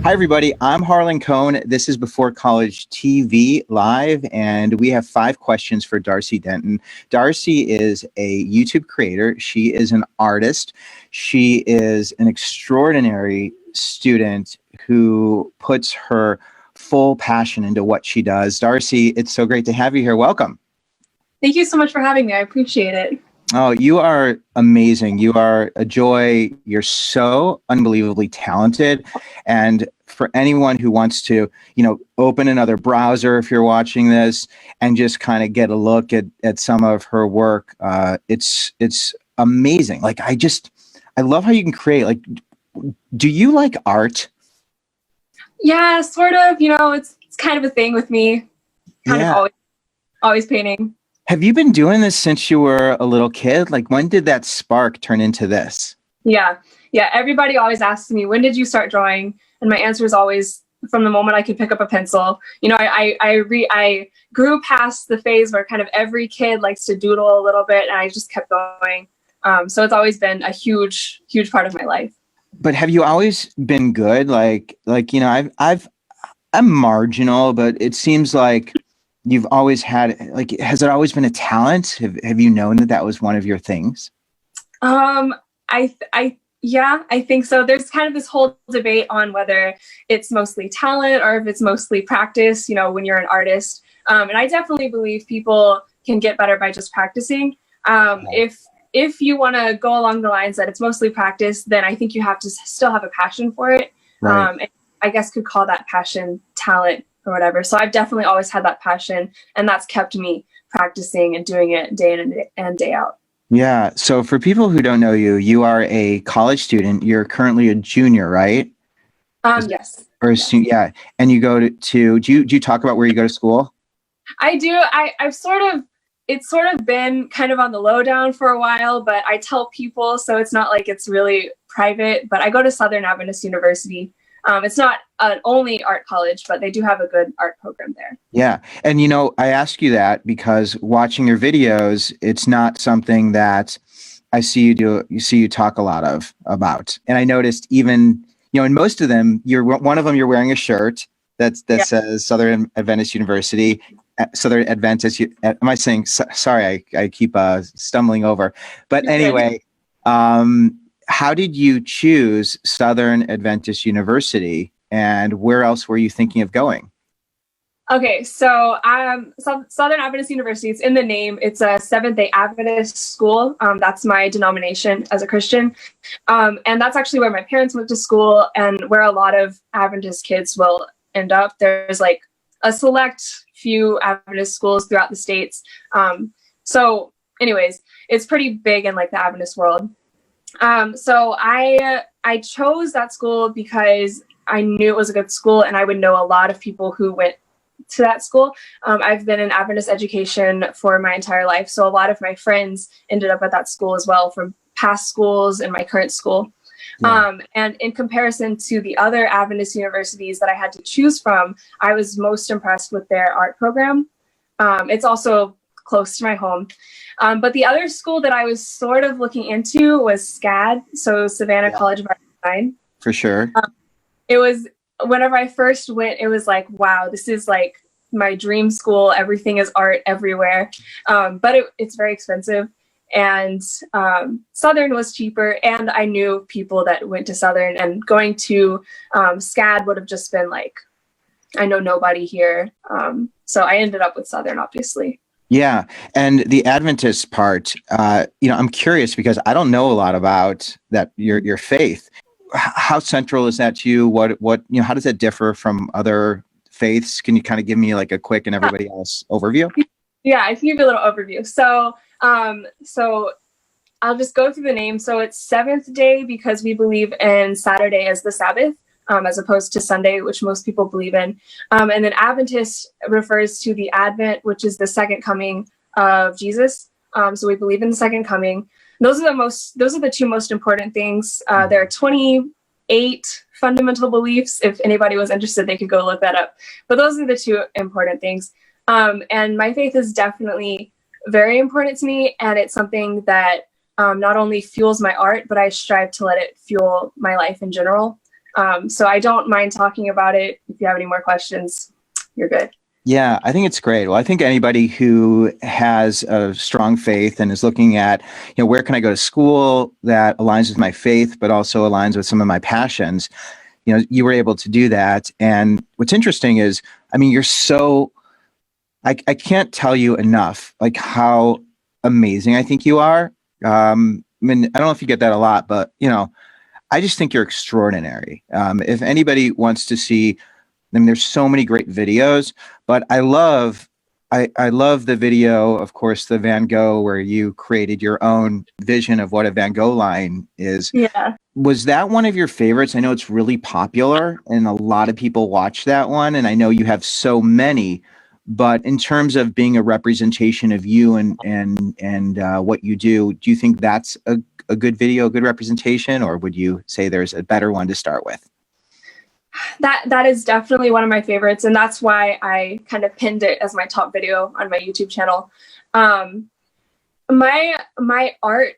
Hi, everybody. I'm Harlan Cohn. This is Before College TV Live, and we have 5 questions for Darcie Denton. Darcie is a YouTube creator. She is an artist. She is an extraordinary student who puts her full passion into what she does. Darcie, it's so great to have you here. Welcome. Thank you so much for having me. I appreciate it. Oh, you are amazing. You are a joy. You're so unbelievably talented. And for anyone who wants to, open another browser, if you're watching this, and just kind of get a look at some of her work, it's amazing. I love how you can create. Like, do you like art? Yeah, sort of. It's kind of a thing with me. Kind of always painting. Have you been doing this since you were a little kid? Like, when did that spark turn into this? Yeah. Everybody always asks me, when did you start drawing? And my answer is always from the moment I could pick up a pencil. I grew past the phase where kind of every kid likes to doodle a little bit, and I just kept going. So it's always been a huge, huge part of my life. But have you always been good? I'm marginal, but it seems like you've always had, has it always been a talent? Have you known that was one of your things? I think so. There's kind of this whole debate on whether it's mostly talent or if it's mostly practice, when you're an artist. And I definitely believe people can get better by just practicing. If you want to go along the lines that it's mostly practice, then I think you have to still have a passion for it. Right. And I guess could call that passion talent or whatever. So I've definitely always had that passion, and that's kept me practicing and doing it day in and day out. Yeah. So for people who don't know you, you are a college student. You're currently a junior, right? Yes. Or yeah. And you go do you talk about where you go to school? I do. It's sort of been kind of on the lowdown for a while, but I tell people, so it's not like it's really private, but I go to Southern Adventist University. It's not an only art college, but they do have a good art program there. Yeah. And, I ask you that because watching your videos, it's not something that I see you do. You see you talk a lot about. And I noticed even, in most of them, one of them, you're wearing a shirt that says Southern Adventist University, Southern Adventist. Am I saying, sorry, I keep stumbling over. But anyway, how did you choose Southern Adventist University, and where else were you thinking of going? Okay, so Southern Adventist University, it's in the name. It's a Seventh-day Adventist school. That's my denomination as a Christian. And that's actually where my parents went to school and where a lot of Adventist kids will end up. There's like a select few Adventist schools throughout the states. So anyways, it's pretty big in like the Adventist world. So I chose that school because I knew it was a good school and I would know a lot of people who went to that school. I've been in Adventist education for my entire life. So a lot of my friends ended up at that school as well from past schools and my current school. Yeah. And in comparison to the other Adventist universities that I had to choose from, I was most impressed with their art program. It's also close to my home. But the other school that I was sort of looking into was SCAD, so Savannah College of Art and Design. For sure. It was, whenever I first went, it was like, wow, this is like my dream school. Everything is art everywhere. But it's very expensive. And Southern was cheaper. And I knew people that went to Southern, and going to SCAD would have just been like, I know nobody here. So I ended up with Southern, obviously. Yeah. And the Adventist part, I'm curious because I don't know a lot about that, your faith. How central is that to you? What, how does that differ from other faiths? Can you kind of give me like a quick and everybody else overview? Yeah, I can give you a little overview. So I'll just go through the name. So it's Seventh Day because we believe in Saturday as the Sabbath. As opposed to Sunday, which most people believe in. And then Adventist refers to the Advent, which is the second coming of Jesus. So we believe in the second coming. Those are the two most important things. There are 28 fundamental beliefs. If anybody was interested, they could go look that up. But those are the two important things. And my faith is definitely very important to me. And it's something that not only fuels my art, but I strive to let it fuel my life in general. So I don't mind talking about it. If you have any more questions, you're good. Yeah, I think it's great. Well, I think anybody who has a strong faith and is looking at, where can I go to school that aligns with my faith, but also aligns with some of my passions, you were able to do that. And what's interesting is, you're so, I can't tell you enough, like how amazing I think you are. I don't know if you get that a lot, but, I just think you're extraordinary. If anybody wants to see, there's so many great videos, but I love the video, of course, the Van Gogh, where you created your own vision of what a Van Gogh line is. Yeah. Was that one of your favorites? I know it's really popular and a lot of people watch that one. And I know you have so many, but in terms of being a representation of you and what you do you think that's a good video, a good representation, or would you say there's a better one to start with? That is definitely one of my favorites, and that's why I kind of pinned it as my top video on my YouTube channel. My art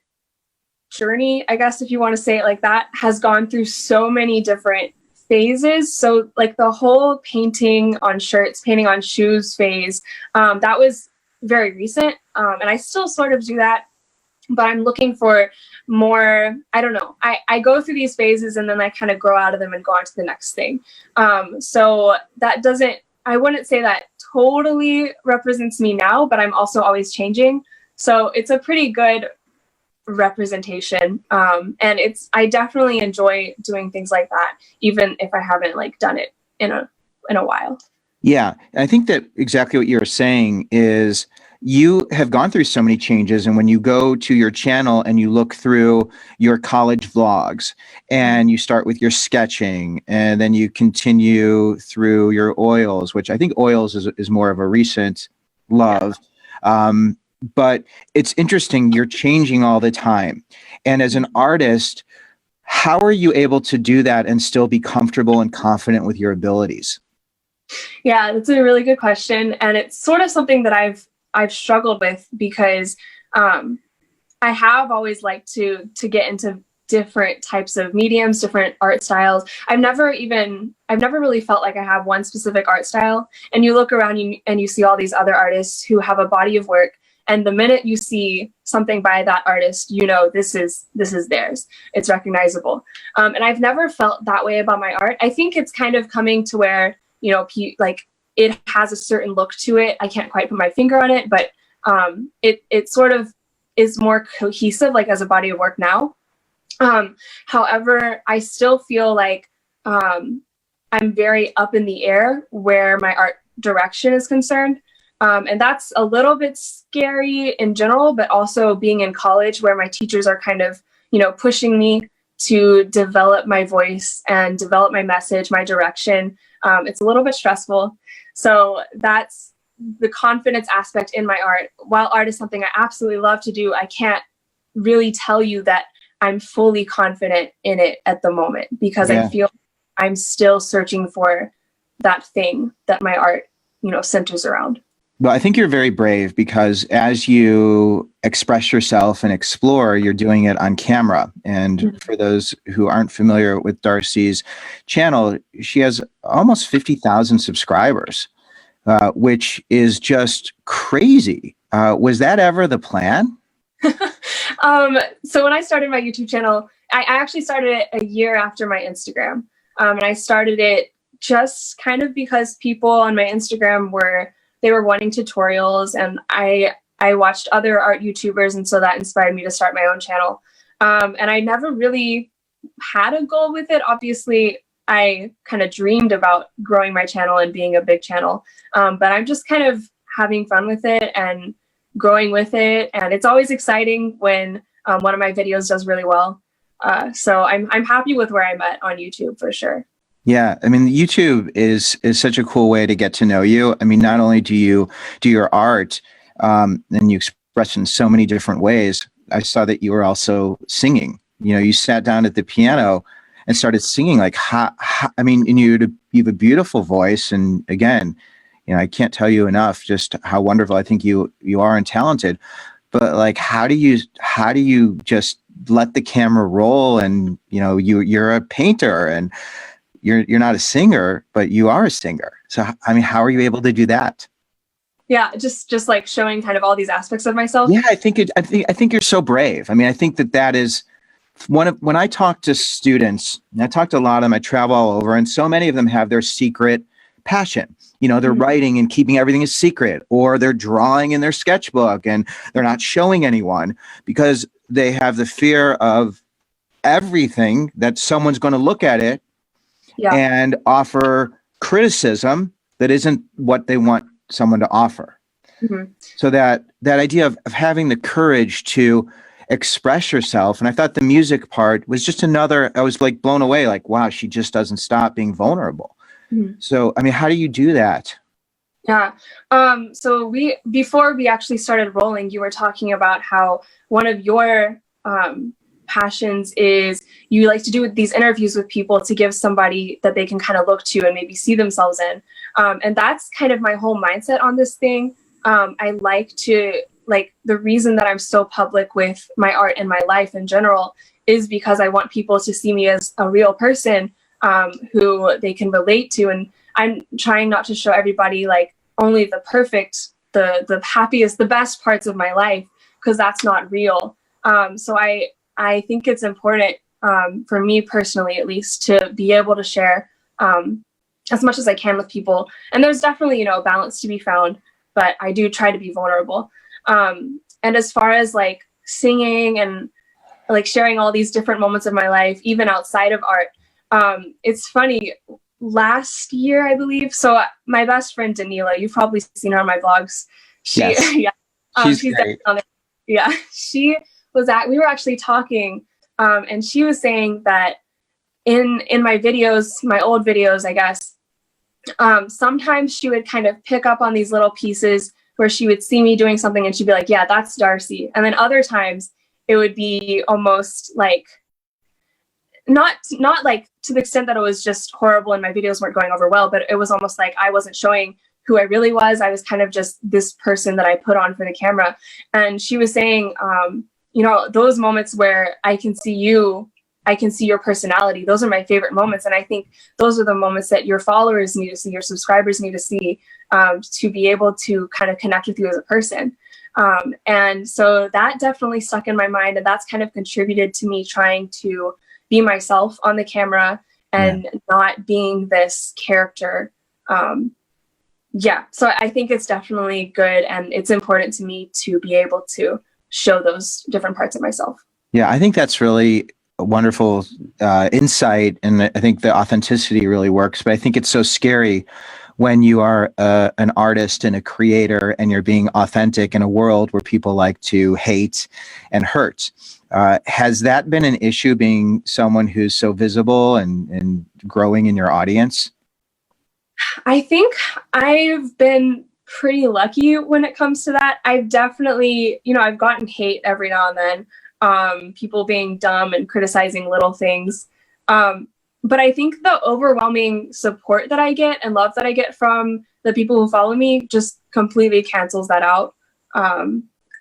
journey, I guess if you want to say it like that, has gone through so many different phases. So like the whole painting on shirts, painting on shoes phase, that was very recent, and I still sort of do that, but I'm looking for more, I don't know. I go through these phases and then I kind of grow out of them and go on to the next thing. So that I wouldn't say that totally represents me now, but I'm also always changing. So it's a pretty good representation. And I definitely enjoy doing things like that, even if I haven't like done it in a while. Yeah. I think that exactly what you're saying is, you have gone through so many changes, and when you go to your channel and you look through your college vlogs and you start with your sketching and then you continue through your oils, which I think oils is more of a recent love. But it's interesting, you're changing all the time. And as an artist, how are you able to do that and still be comfortable and confident with your abilities? Yeah, that's a really good question. And it's sort of something that I've struggled with, because I have always liked to get into different types of mediums, different art styles. I've never really felt like I have one specific art style. And you look around and you see all these other artists who have a body of work, and the minute you see something by that artist, this is theirs. It's recognizable. And I've never felt that way about my art. I think it's kind of coming to where, like, it has a certain look to it. I can't quite put my finger on it, but it sort of is more cohesive, like as a body of work now. However, I still feel like I'm very up in the air where my art direction is concerned. And that's a little bit scary in general, but also being in college where my teachers are kind of, pushing me to develop my voice and develop my message, my direction. It's a little bit stressful. So that's the confidence aspect in my art. While art is something I absolutely love to do, I can't really tell you that I'm fully confident in it at the moment, because I feel I'm still searching for that thing that my art, centers around. Well, I think you're very brave, because as you express yourself and explore, you're doing it on camera. And for those who aren't familiar with Darcie's channel, she has almost 50,000 subscribers, which is just crazy. Was that ever the plan? So when I started my YouTube channel, I actually started it a year after my Instagram. And I started it just kind of because people on my Instagram were wanting tutorials, and I watched other art YouTubers, and so that inspired me to start my own channel. And I never really had a goal with it. Obviously, I kind of dreamed about growing my channel and being a big channel, but I'm just kind of having fun with it and growing with it. And it's always exciting when one of my videos does really well. So I'm happy with where I'm at on YouTube for sure. Yeah, YouTube is such a cool way to get to know you. Not only do you do your art, and you express in so many different ways. I saw that you were also singing. You sat down at the piano and started singing. Like, and you have a beautiful voice. And again, I can't tell you enough just how wonderful I think you are and talented. But like, how do you just let the camera roll, and you're a painter, and you're not a singer, but you are a singer. So I mean, how are you able to do that? Yeah, just like showing kind of all these aspects of myself. Yeah, I think you're so brave. I mean, I think that is when I talk to students, and I talk to a lot of them, I travel all over, and so many of them have their secret passion. They're writing and keeping everything a secret, or they're drawing in their sketchbook and they're not showing anyone because they have the fear of everything, that someone's going to look at it and offer criticism that isn't what they want someone to offer. So that idea of having the courage to express yourself. And I thought the music part was just I was like blown away, like, wow, she just doesn't stop being vulnerable. So, I mean, how do you do that? Yeah. So before we actually started rolling, you were talking about how one of your passions is you like to do these interviews with people to give somebody that they can kind of look to and maybe see themselves in. And that's kind of my whole mindset on this thing. I like the reason that I'm so public with my art and my life in general is because I want people to see me as a real person who they can relate to. And I'm trying not to show everybody like only the perfect, the happiest, the best parts of my life, because that's not real. So I think it's important for me personally, at least, to be able to share as much as I can with people. And there's definitely, a balance to be found, but I do try to be vulnerable. And as far as like singing and like sharing all these different moments of my life, even outside of art, it's funny. Last year, I believe. So my best friend Danila, you've probably seen her on my vlogs. Yes. Yeah, she's definitely on there. Yeah, she was we were actually talking, and she was saying that in my videos, my old videos, I guess, sometimes she would kind of pick up on these little pieces where she would see me doing something and she'd be like, yeah, that's Darcie. And then other times it would be almost like not like to the extent that it was just horrible and my videos weren't going over well, but it was almost like I wasn't showing who I really was. I was kind of just this person that I put on for the camera. And she was saying, those moments where I can see your personality, those are my favorite moments. And I think those are the moments that your followers need to see, your subscribers need to see, to be able to kind of connect with you as a person. And so that definitely stuck in my mind. And that's kind of contributed to me trying to be myself on the camera and not being this character. So I think it's definitely good. And it's important to me to be able to show those different parts of myself. Yeah, I think that's really a wonderful insight. And I think the authenticity really works. But I think it's so scary when you are an artist and a creator and you're being authentic in a world where people like to hate and hurt. Has that been an issue, being someone who's so visible and growing in your audience? I think I've been pretty lucky when it comes to that. I've definitely, I've gotten hate every now and then, people being dumb and criticizing little things. But I think the overwhelming support that I get and love that I get from the people who follow me just completely cancels that out.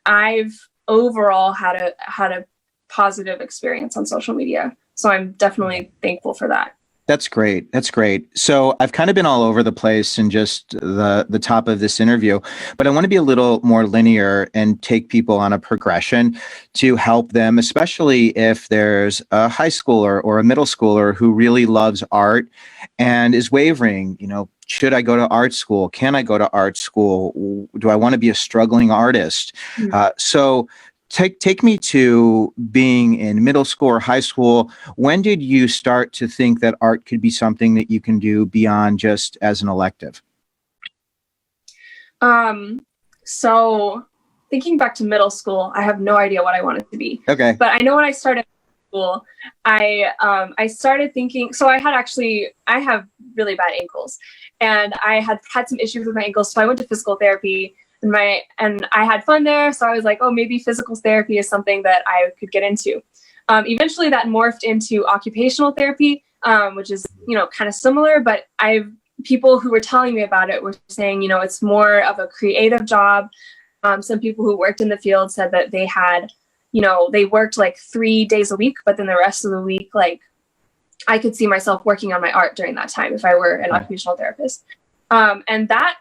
I've overall had a positive experience on social media, so I'm definitely thankful for that. That's great. That's great. So I've kind of been all over the place in just the top of this interview, but I want to be a little more linear and take people on a progression to help them, especially if there's a high schooler or a middle schooler who really loves art and is wavering, should I go to art school? Can I go to art school? Do I want to be a struggling artist? So take me to being in middle school or high school. When did you start to think that art could be something that you can do beyond just as an elective? So thinking back to middle school, I have no idea what I wanted to be. Okay. But I know when I started school, I started thinking, so I have really bad ankles, and I had some issues with my ankles. So I went to physical therapy. And I had fun there. So I was like, oh, maybe physical therapy is something that I could get into. Eventually that morphed into occupational therapy, which is, kind of similar, but people who were telling me about it were saying, it's more of a creative job. Some people who worked in the field said that they had you know, they worked like 3 days a week, but then the rest of the week, like I could see myself working on my art during that time if I were an occupational therapist. And that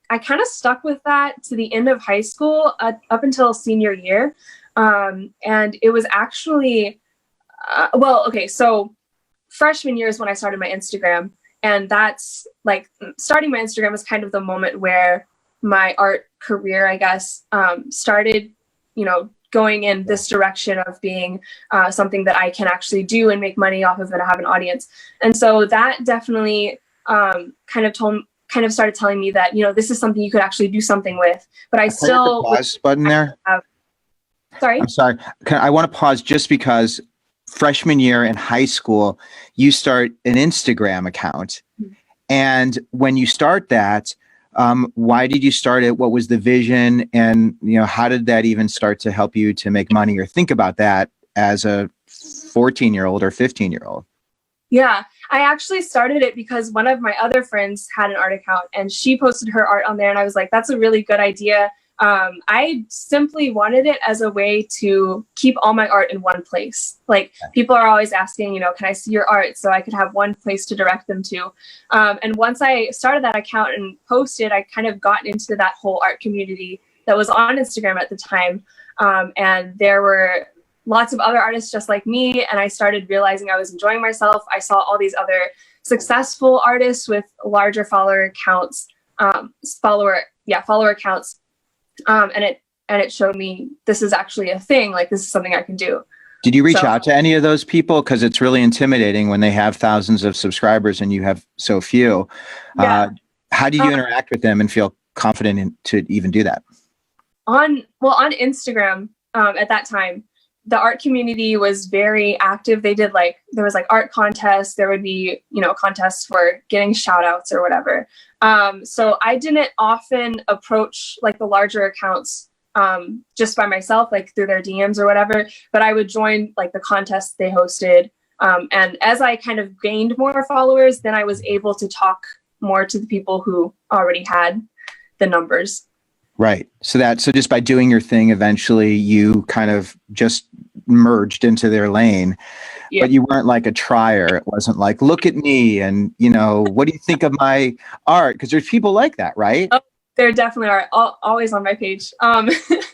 I kind of stuck with that to the end of high school, up until senior year. And it was actually, so freshman year is when I started my Instagram. And that's like starting my Instagram was kind of the moment where my art career, I guess, started, you know, going in this direction of being something that I can actually do and make money off of and have an audience. And so that definitely kind of started telling me that, you know, this is something you could actually do something with. But I still pause button there. Sorry. I'm sorry. I want to pause just because freshman year in high school, you start an Instagram account. Mm-hmm. And when you start that, why did you start it? What was the vision? And, you know, how did that even start to help you to make money or think about that as a 14-year-old or 15-year-old? Yeah, I actually started it because one of my other friends had an art account and she posted her art on there. And I was like, that's a really good idea. I simply wanted it as a way to keep all my art in one place. Like people are always asking, you know, can I see your art? So I could have one place to direct them to. And once I started that account and posted, I kind of got into that whole art community that was on Instagram at the time. And there were lots of other artists just like me. And I started realizing I was enjoying myself. I saw all these other successful artists with larger follower accounts, follower accounts. And it showed me this is actually a thing. Like this is something I can do. Did you reach out to any of those people? Because it's really intimidating when they have thousands of subscribers and you have so few. Yeah. How did you interact with them and feel confident to even do that? On Instagram at that time, the art community was very active. They did there was art contests. There would be, you know, contests for getting shout outs or whatever. So I didn't often approach like the larger accounts just by myself, like through their DMs or whatever, but I would join like the contests they hosted. And as I kind of gained more followers, then I was able to talk more to the people who already had the numbers. Right. So just by doing your thing, eventually you kind of just merged into their lane, but you weren't like a trier. It wasn't like, look at me and, you know, what do you think of my art? Because there's people like that, right? Oh, there definitely are. Always on my page. I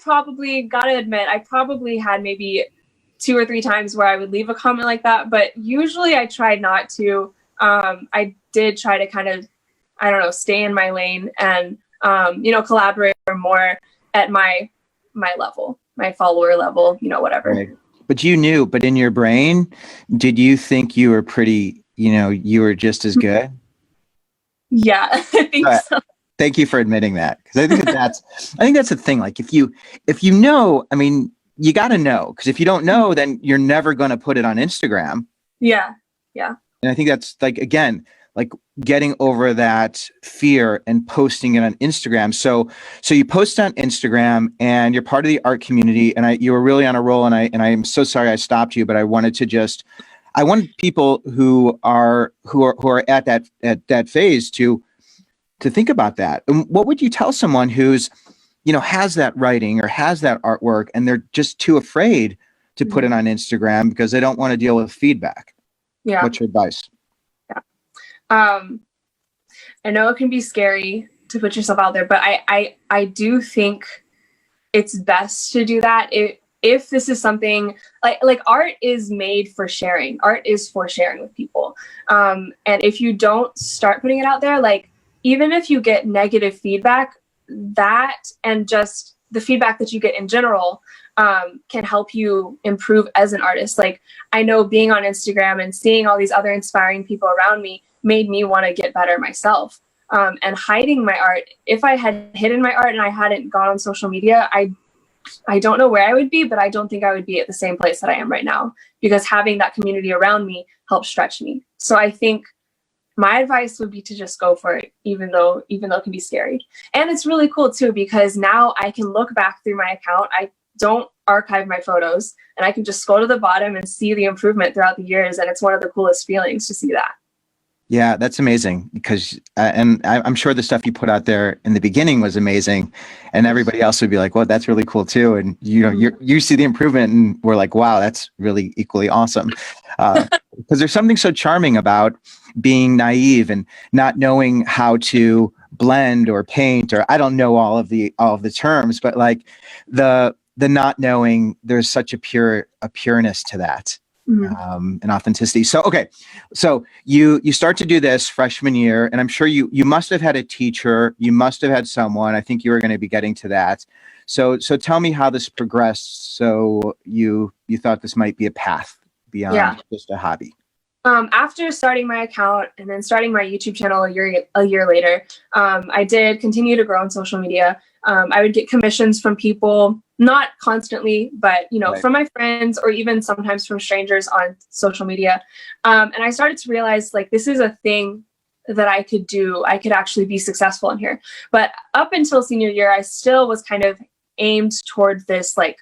probably gotta admit, I probably had maybe 2 or 3 times where I would leave a comment like that, but usually I tried not to. I did try to kind of, I don't know, stay in my lane and, you know, collaborate more at my level, my follower level, you know, whatever. Right. But but in your brain, did you think you were pretty, you know, you were just as good? Yeah, I think so. Thank you for admitting that. Because I think that's the thing. Like if you know, I mean, you got to know, because if you don't know, then you're never going to put it on Instagram. Yeah. Yeah. And I think that's like, again, like getting over that fear and posting it on Instagram. So you post on Instagram and you're part of the art community, and you were really on a roll, and I'm so sorry I stopped you, but I wanted people who are at that phase to think about that. And what would you tell someone who's, you know, has that writing or has that artwork and they're just too afraid to put it on Instagram because they don't want to deal with feedback? Yeah. What's your advice? I know it can be scary to put yourself out there, but I do think it's best to do that. If this is something like art is made for sharing. Art is for sharing with people. And if you don't start putting it out there, like even if you get negative feedback, that and just the feedback that you get in general can help you improve as an artist. Like I know being on Instagram and seeing all these other inspiring people around me made me want to get better myself. And hiding my art, if I had hidden my art and I hadn't gone on social media, I don't know where I would be, but I don't think I would be at the same place that I am right now, because having that community around me helped stretch me. So I think my advice would be to just go for it, even though it can be scary. And it's really cool too, because now I can look back through my account. I don't archive my photos, and I can just scroll to the bottom and see the improvement throughout the years. And it's one of the coolest feelings to see that. Yeah, that's amazing because, I'm sure the stuff you put out there in the beginning was amazing, and everybody else would be like, "Well, that's really cool too." And you see the improvement, and we're like, "Wow, that's really equally awesome." Because there's something so charming about being naive and not knowing how to blend or paint, or I don't know all of the terms, but like the not knowing, there's such a pureness to that. Mhm. And authenticity. So, okay. So you start to do this freshman year, and I'm sure you must have had a teacher, you must have had someone. I think you were going to be getting to that. So tell me how this progressed. So you thought this might be a path Yeah. beyond just a hobby. After starting my account and then starting my YouTube channel a year later, I did continue to grow on social media. I would get commissions from people, not constantly, but Right. from my friends or even sometimes from strangers on social media. And I started to realize like this is a thing that I could do. I could actually be successful in here. But up until senior year, I still was kind of aimed towards this like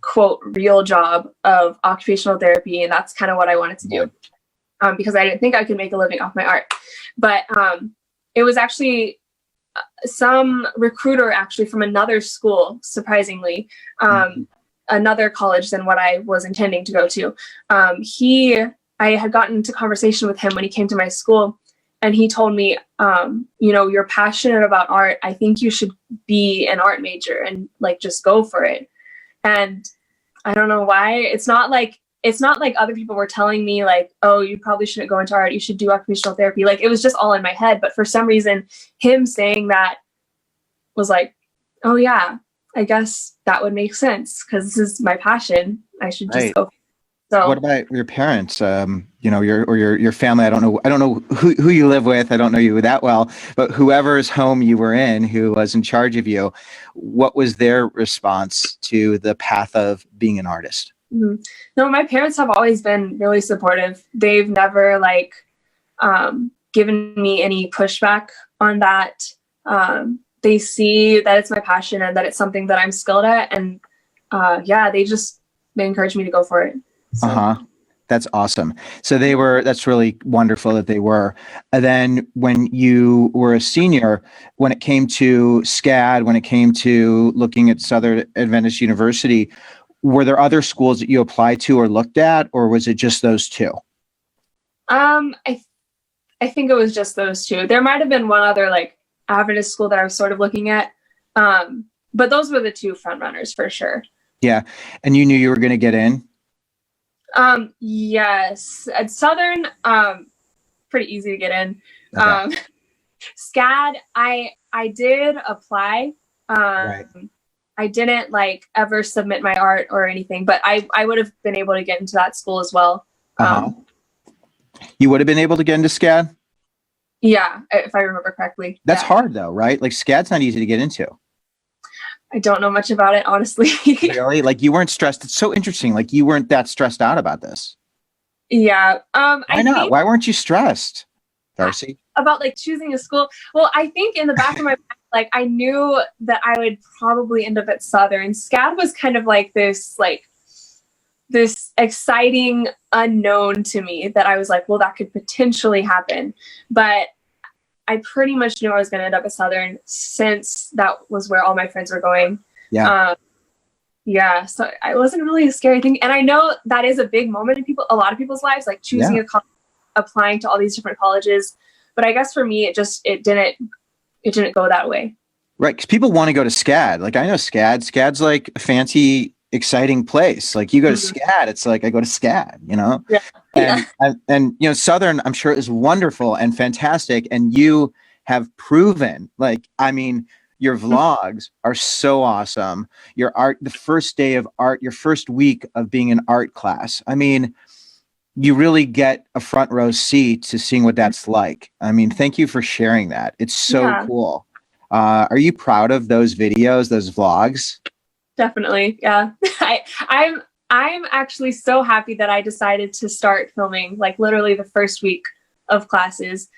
quote real job of occupational therapy, and that's kind of what I wanted to do. Because I didn't think I could make a living off my art. But it was actually some recruiter actually from another school, surprisingly, another college than what I was intending to go to. I had gotten into conversation with him when he came to my school, and he told me, you're passionate about art. I think you should be an art major and like just go for it. And I don't know why. It's not like other people were telling me like, oh, you probably shouldn't go into art. You should do occupational therapy. Like it was just all in my head. But for some reason, him saying that was like, oh yeah, I guess that would make sense because this is my passion. I should just Right. go. So What about your parents? Your family. I don't know who you live with. I don't know you that well, but whoever's home you were in, who was in charge of you, what was their response to the path of being an artist? mhm. No, my parents have always been really supportive. They've never like given me any pushback on that. They see that it's my passion and that it's something that I'm skilled at, and yeah, they encourage me to go for it. So. Uh-huh. That's awesome. So that's really wonderful that they were. And then when you were a senior, when it came to SCAD, when it came to looking at Southern Adventist University, were there other schools that you applied to or looked at, or was it just those two? I think it was just those two. There might have been one other like Adventist school that I was sort of looking at, but those were the two front runners for sure. Yeah. And you knew you were going to get in? Yes, at Southern, pretty easy to get in. Okay. SCAD, I did apply. Right. I didn't like ever submit my art or anything, but I would have been able to get into that school as well. Uh-huh. You would have been able to get into SCAD? Yeah, if I remember correctly. That's yeah. hard though, right? Like SCAD's not easy to get into. I don't know much about it, honestly. Really? Like you weren't stressed. It's so interesting. Like you weren't that stressed out about this. Yeah. Why not? Why weren't you stressed, Darcie? About like choosing a school. Well, I think in the back of my mind, like I knew that I would probably end up at Southern. SCAD was kind of like this exciting unknown to me that I was like, well, that could potentially happen. But I pretty much knew I was going to end up at Southern since that was where all my friends were going. Yeah. Yeah. So I wasn't really a scary thing. And I know that is a big moment in a lot of people's lives, like choosing a college, applying to all these different colleges. But I guess for me, it didn't go that way. Right. Because people want to go to SCAD. Like I know SCAD. SCAD's like a fancy, exciting place. Like you go to SCAD, it's like I go to SCAD, Yeah. And Southern, I'm sure, is wonderful and fantastic. And you have proven, like, I mean, your vlogs are so awesome. Your art, the first day of art, your first week of being in art class. I mean, you really get a front row seat to seeing what that's like. I mean, thank you for sharing that. It's so cool. Are you proud of those videos, those vlogs? Definitely. Yeah. I'm actually so happy that I decided to start filming like literally the first week of classes.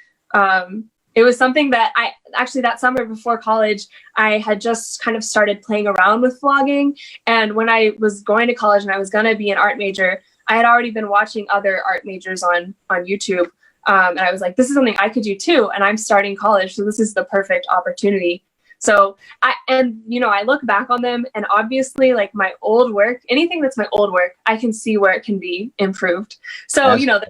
It was something that that summer before college, I had just kind of started playing around with vlogging. And when I was going to college and I was going to be an art major, I had already been watching other art majors on YouTube. And I was like, this is something I could do too. And I'm starting college, so this is the perfect opportunity. So I look back on them, and obviously, like, my old work, anything that's my old work, I can see where it can be improved. So, there's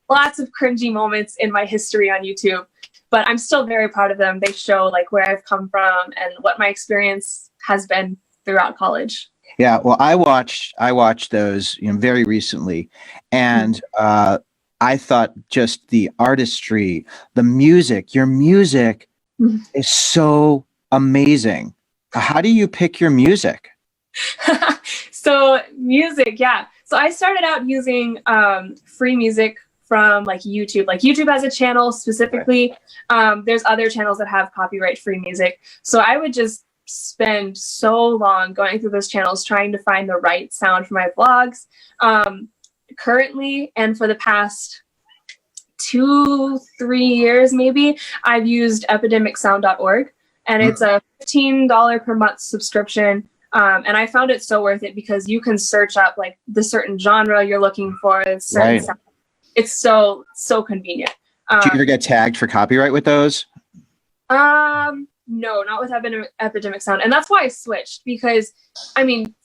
lots of cringy moments in my history on YouTube, but I'm still very proud of them. They show like where I've come from and what my experience has been throughout college. Yeah, well, I watched those, very recently, and I thought just the artistry, the music, your music is so amazing. How do you pick your music? So music, yeah. So I started out using free music from like YouTube. Like YouTube has a channel specifically. There's other channels that have copyright free music. So I would just spend so long going through those channels trying to find the right sound for my vlogs. Currently, and for the past 2-3 years maybe, I've used epidemicsound.org, and it's a $15 per month subscription. And I found it so worth it because you can search up like the certain genre you're looking for. Certain sound. It's so convenient. Do you ever get tagged for copyright with those? No, not with Epidemic Sound. And that's why I switched, because I mean,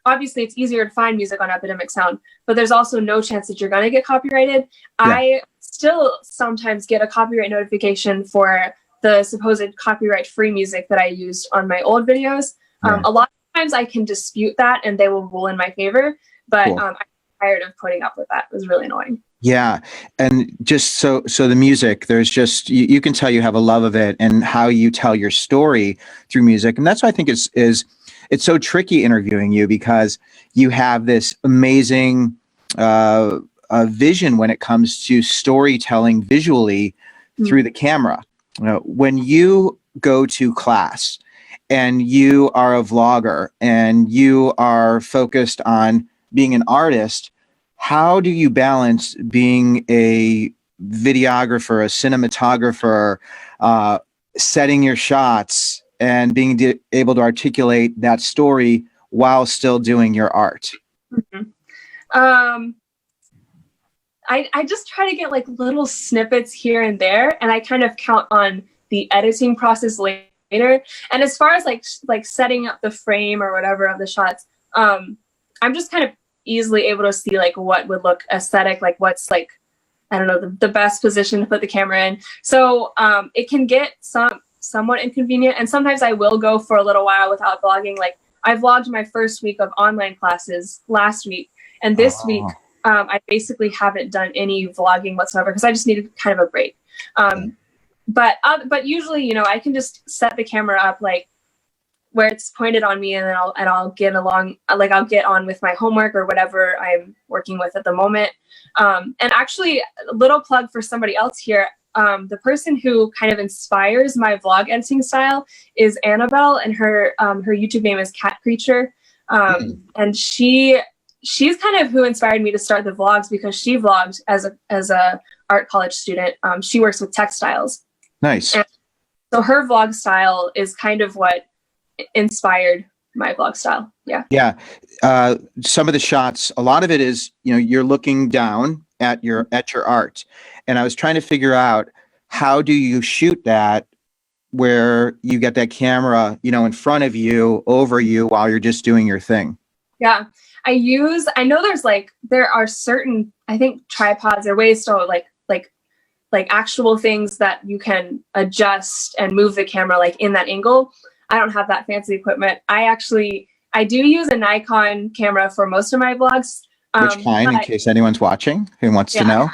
obviously it's easier to find music on Epidemic Sound, but there's also no chance that you're going to get copyrighted. Yeah. I still sometimes get a copyright notification for the supposed copyright free music that I used on my old videos. A lot of times I can dispute that and they will rule in my favor, but cool. I'm tired of putting up with that. It was really annoying. Yeah. And just so the music, there's just, you can tell you have a love of it and how you tell your story through music. And that's why I think it's so tricky interviewing you, because you have this amazing vision when it comes to storytelling visually through the camera. When you go to class and you are a vlogger and you are focused on being an artist, how do you balance being a videographer, a cinematographer, setting your shots and being able to articulate that story while still doing your art? I just try to get like little snippets here and there, and I kind of count on the editing process later. And as far as like setting up the frame or whatever of the shots, I'm just kind of easily able to see like what would look aesthetic, like what's like, I don't know, the best position to put the camera in. So it can get somewhat inconvenient, and sometimes I will go for a little while without vlogging. Like I vlogged my first week of online classes last week, and this week I basically haven't done any vlogging whatsoever because I just needed kind of a break. But usually, you know, I can just set the camera up like where it's pointed on me, and then I'll get along, like I'll get on with my homework or whatever I'm working with at the moment. And actually, a little plug for somebody else here. The person who kind of inspires my vlog editing style is Annabelle, and her YouTube name is Cat Creature. And she's kind of who inspired me to start the vlogs, because she vlogged as a art college student. She works with textiles. Nice. And so her vlog style is kind of what inspired my vlog style. Yeah. Some of the shots, a lot of it is, you know, you're looking down at your art, and I was trying to figure out, how do you shoot that where you get that camera, you know, in front of you, over you, while you're just doing your thing? Yeah, I know there are certain, I think, tripods or ways to like actual things that you can adjust and move the camera like in that angle. I don't have that fancy equipment. I do use a Nikon camera for most of my vlogs. Which kind, in case anyone's watching who wants to know?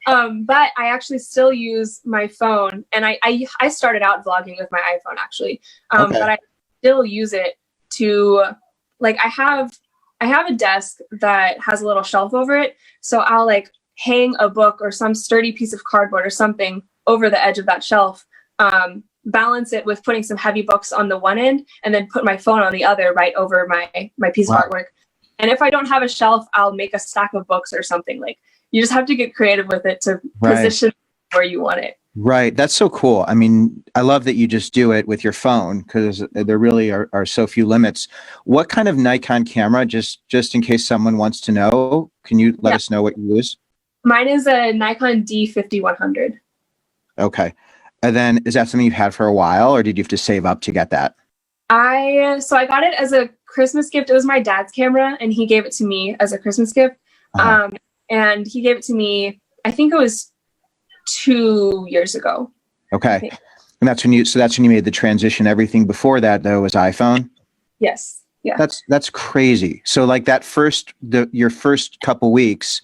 But I actually still use my phone, and I started out vlogging with my iPhone actually. But I still use it to, like, I have a desk that has a little shelf over it, so I'll like hang a book or some sturdy piece of cardboard or something over the edge of that shelf. Balance it with putting some heavy books on the one end, and then put my phone on the other, right over my piece of artwork. And if I don't have a shelf, I'll make a stack of books or something. Like, you just have to get creative with it to position where you want it. Right. That's so cool. I mean, I love that you just do it with your phone, because there really are so few limits. What kind of Nikon camera, just in case someone wants to know, can you let us know what you use? Mine is a Nikon D5100. Okay. And then is that something you've had for a while, or did you have to save up to get that? So I got it as a Christmas gift. It was my dad's camera, and he gave it to me as a Christmas gift. Uh-huh. And he gave it to me, I think it was 2 years ago. Okay. And that's when you made the transition. Everything before that though was iPhone. Yes. Yeah. That's crazy. So like your first couple weeks,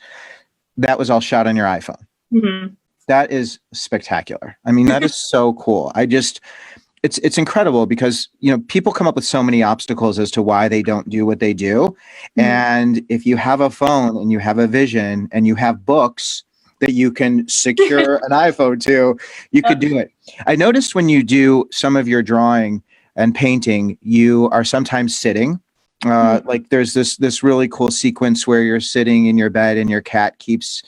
that was all shot on your iPhone. Mm-hmm. That is spectacular. I mean, that is so cool. It's incredible because, people come up with so many obstacles as to why they don't do what they do. Mm-hmm. And if you have a phone and you have a vision and you have books that you can secure an iPhone to, you could do it. I noticed when you do some of your drawing and painting, you are sometimes sitting. Like there's this really cool sequence where you're sitting in your bed and your cat keeps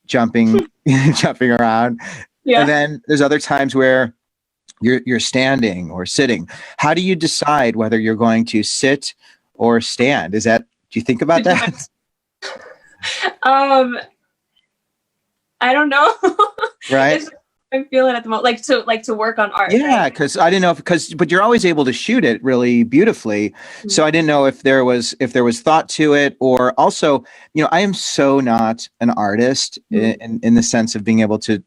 jumping jumping around. Yeah. And then there's other times where you're standing or sitting. How do you decide whether you're going to sit or stand? Do you think about that? I don't know. Right. I'm feeling at the moment, like to work on art. Yeah, right? because I didn't know but you're always able to shoot it really beautifully. Mm-hmm. So I didn't know if there was thought to it, or also, I am so not an artist in the sense of being able to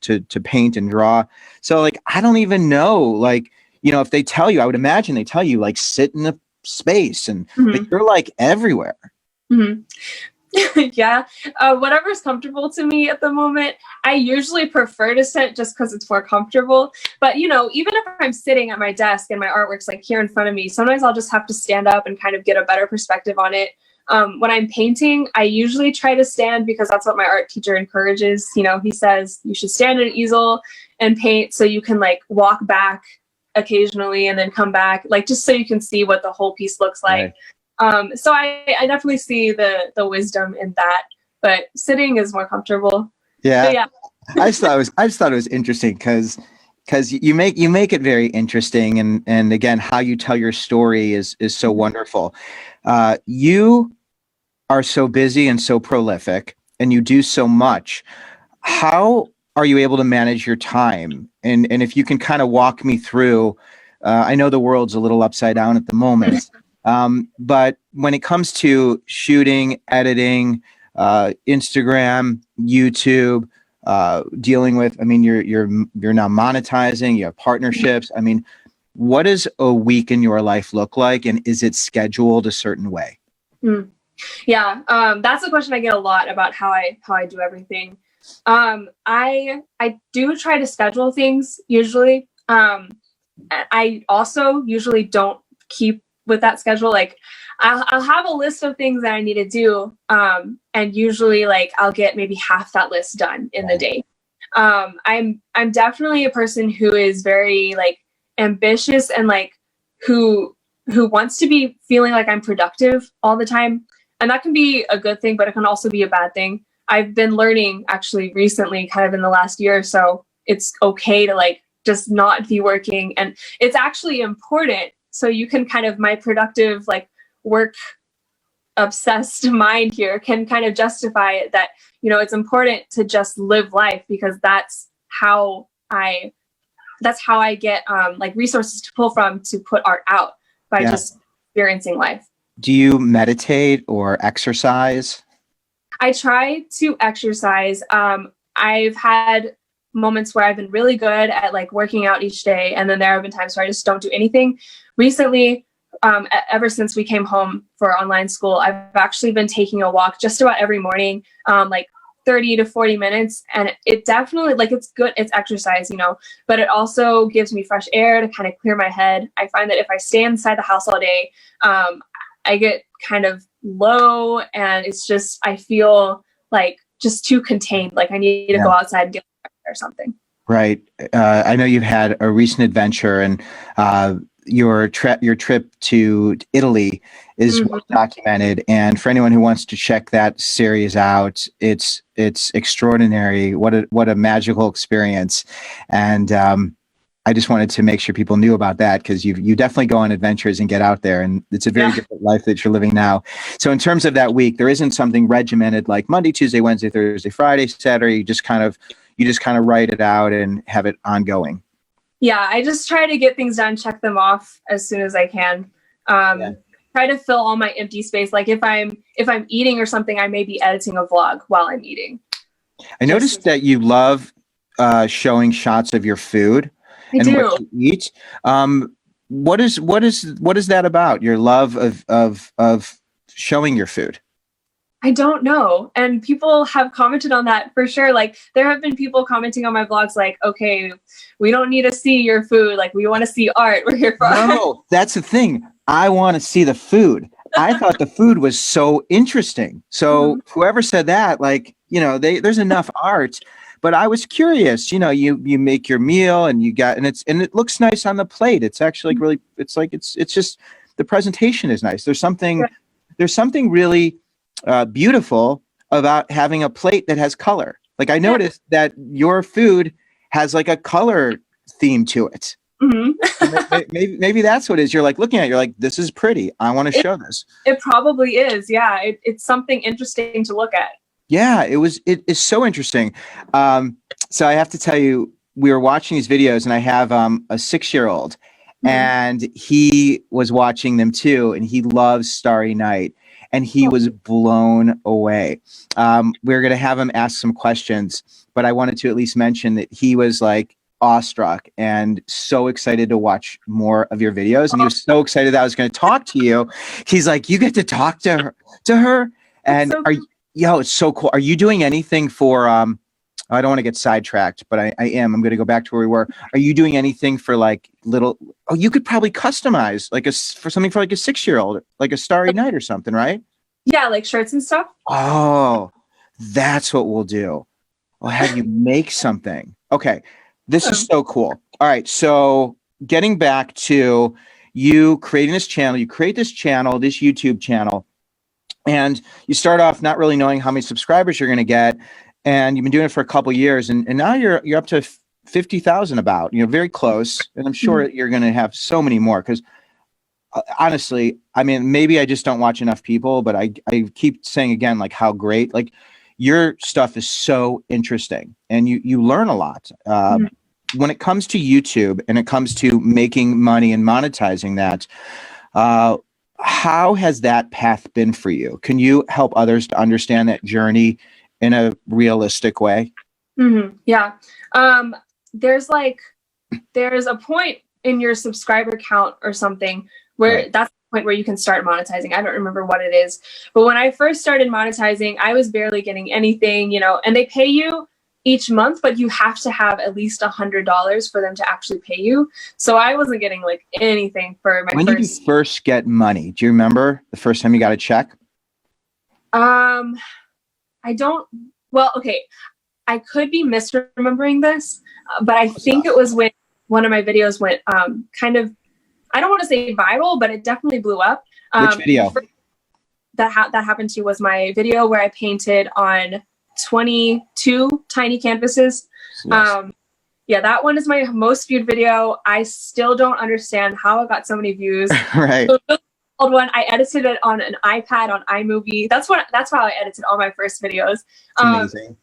paint and draw. So like I don't even know, like, if they tell you, I would imagine they tell you like sit in a space and but you're like everywhere. Mm-hmm. Yeah, whatever's comfortable to me at the moment. I usually prefer to sit just because it's more comfortable. But even if I'm sitting at my desk and my artwork's like here in front of me, sometimes I'll just have to stand up and kind of get a better perspective on it. When I'm painting, I usually try to stand because that's what my art teacher encourages. He says you should stand at an easel and paint so you can like walk back occasionally and then come back, like just so you can see what the whole piece looks like. Right. So I definitely see the wisdom in that, but sitting is more comfortable. Yeah. But yeah. I just thought it was interesting because you make it very interesting, and again, how you tell your story is so wonderful. You are so busy and so prolific, and you do so much. How are you able to manage your time? And if you can kind of walk me through, I know the world's a little upside down at the moment. But when it comes to shooting, editing, Instagram, YouTube, dealing with, I mean, you're now monetizing, you have partnerships. I mean, what does a week in your life look like, and is it scheduled a certain way? Yeah, that's a question I get a lot about how I do everything. I do try to schedule things usually. I also usually don't keep with that schedule. Like I'll have a list of things that I need to do. And usually like I'll get maybe half that list done in the day. I'm definitely a person who is very like ambitious and like who wants to be feeling like I'm productive all the time. And that can be a good thing, but it can also be a bad thing. I've been learning actually recently, kind of in the last year or so, it's okay to like just not be working. And it's actually important. So you can kind of, my productive, like work obsessed mind here can kind of justify it that, it's important to just live life because that's how I get like resources to pull from to put art out by just experiencing life. Do you meditate or exercise? I try to exercise. I've had moments where I've been really good at like working out each day. And then there have been times where I just don't do anything. Recently, ever since we came home for online school, I've actually been taking a walk just about every morning, like 30 to 40 minutes. And it definitely, like, it's good. It's exercise, but it also gives me fresh air to kind of clear my head. I find that if I stay inside the house all day, I get kind of low, and it's just, I feel like just too contained. Like I need to go outside and get or something. Right. I know you've had a recent adventure, and your trip to Italy is well documented. And for anyone who wants to check that series out, it's extraordinary. What a magical experience. And I just wanted to make sure people knew about that, because you definitely go on adventures and get out there, and it's a very different life that you're living now. So in terms of that week, there isn't something regimented like Monday, Tuesday, Wednesday, Thursday, Friday, Saturday. You just kind of write it out and have it ongoing. Yeah, I just try to get things done, check them off as soon as I can. Try to fill all my empty space. Like if I'm eating or something, I may be editing a vlog while I'm eating. I noticed that you love showing shots of your food. I and do. What you eat. What is that about? Your love of showing your food? I don't know. And people have commented on that for sure. Like there have been people commenting on my vlogs like, okay, we don't need to see your food. Like we want to see art. We're here for art. No, that's the thing. I want to see the food. I thought the food was so interesting. So whoever said that, like, there's enough art. But I was curious, you make your meal and it looks nice on the plate. It's actually like really, it's just, the presentation is nice. There's something really beautiful about having a plate that has color. Like I noticed that your food has like a color theme to it. Maybe that's what it is. You're like looking at it, you're like, this is pretty. I want to show this. It probably is. Yeah. It's something interesting to look at. Yeah, it is so interesting. So I have to tell you, we were watching these videos, and I have a 6-year-old, and he was watching them too, and he loves Starry Night, and he was blown away. We're going to have him ask some questions, but I wanted to at least mention that he was like awestruck and so excited to watch more of your videos, and he was so excited that I was going to talk to you. He's like, you get to talk to her, and so it's so cool. Are you doing anything for, I don't want to get sidetracked, but I am. I'm going to go back to where we were. Are you doing anything for like you could probably customize for something for like a 6-year-old, like a Starry Night or something, right? Yeah, like shirts and stuff. Oh, that's what we'll do. I'll have you make something. Okay. This is so cool. All right. So getting back to you creating this channel, this YouTube channel, and you start off not really knowing how many subscribers you're going to get. And you've been doing it for a couple of years, and now you're up to 50,000 about, very close. And I'm sure you're going to have so many more, because honestly, I mean, maybe I just don't watch enough people, but I keep saying again, like how great, like your stuff is so interesting, and you learn a lot. When it comes to YouTube and it comes to making money and monetizing that, how has that path been for you? Can you help others to understand that journey in a realistic way? Yeah. There's a point in your subscriber count or something where that's the point where you can start monetizing. I don't remember what it is, but when I first started monetizing, I was barely getting anything, and they pay you each month, but you have to have at least $100 for them to actually pay you. So I wasn't getting like anything for my When did you first get money? Do you remember the first time you got a check? I don't, well, okay. I could be misremembering this, but I think it was when one of my videos went kind of, I don't want to say viral, but it definitely blew up. Which video? That happened to was my video where I painted on 22 tiny canvases. Yes. Yeah, that one is my most viewed video. I still don't understand how it got so many views. Right. So the old one, I edited it on an iPad on iMovie. That's how I edited all my first videos. It's amazing.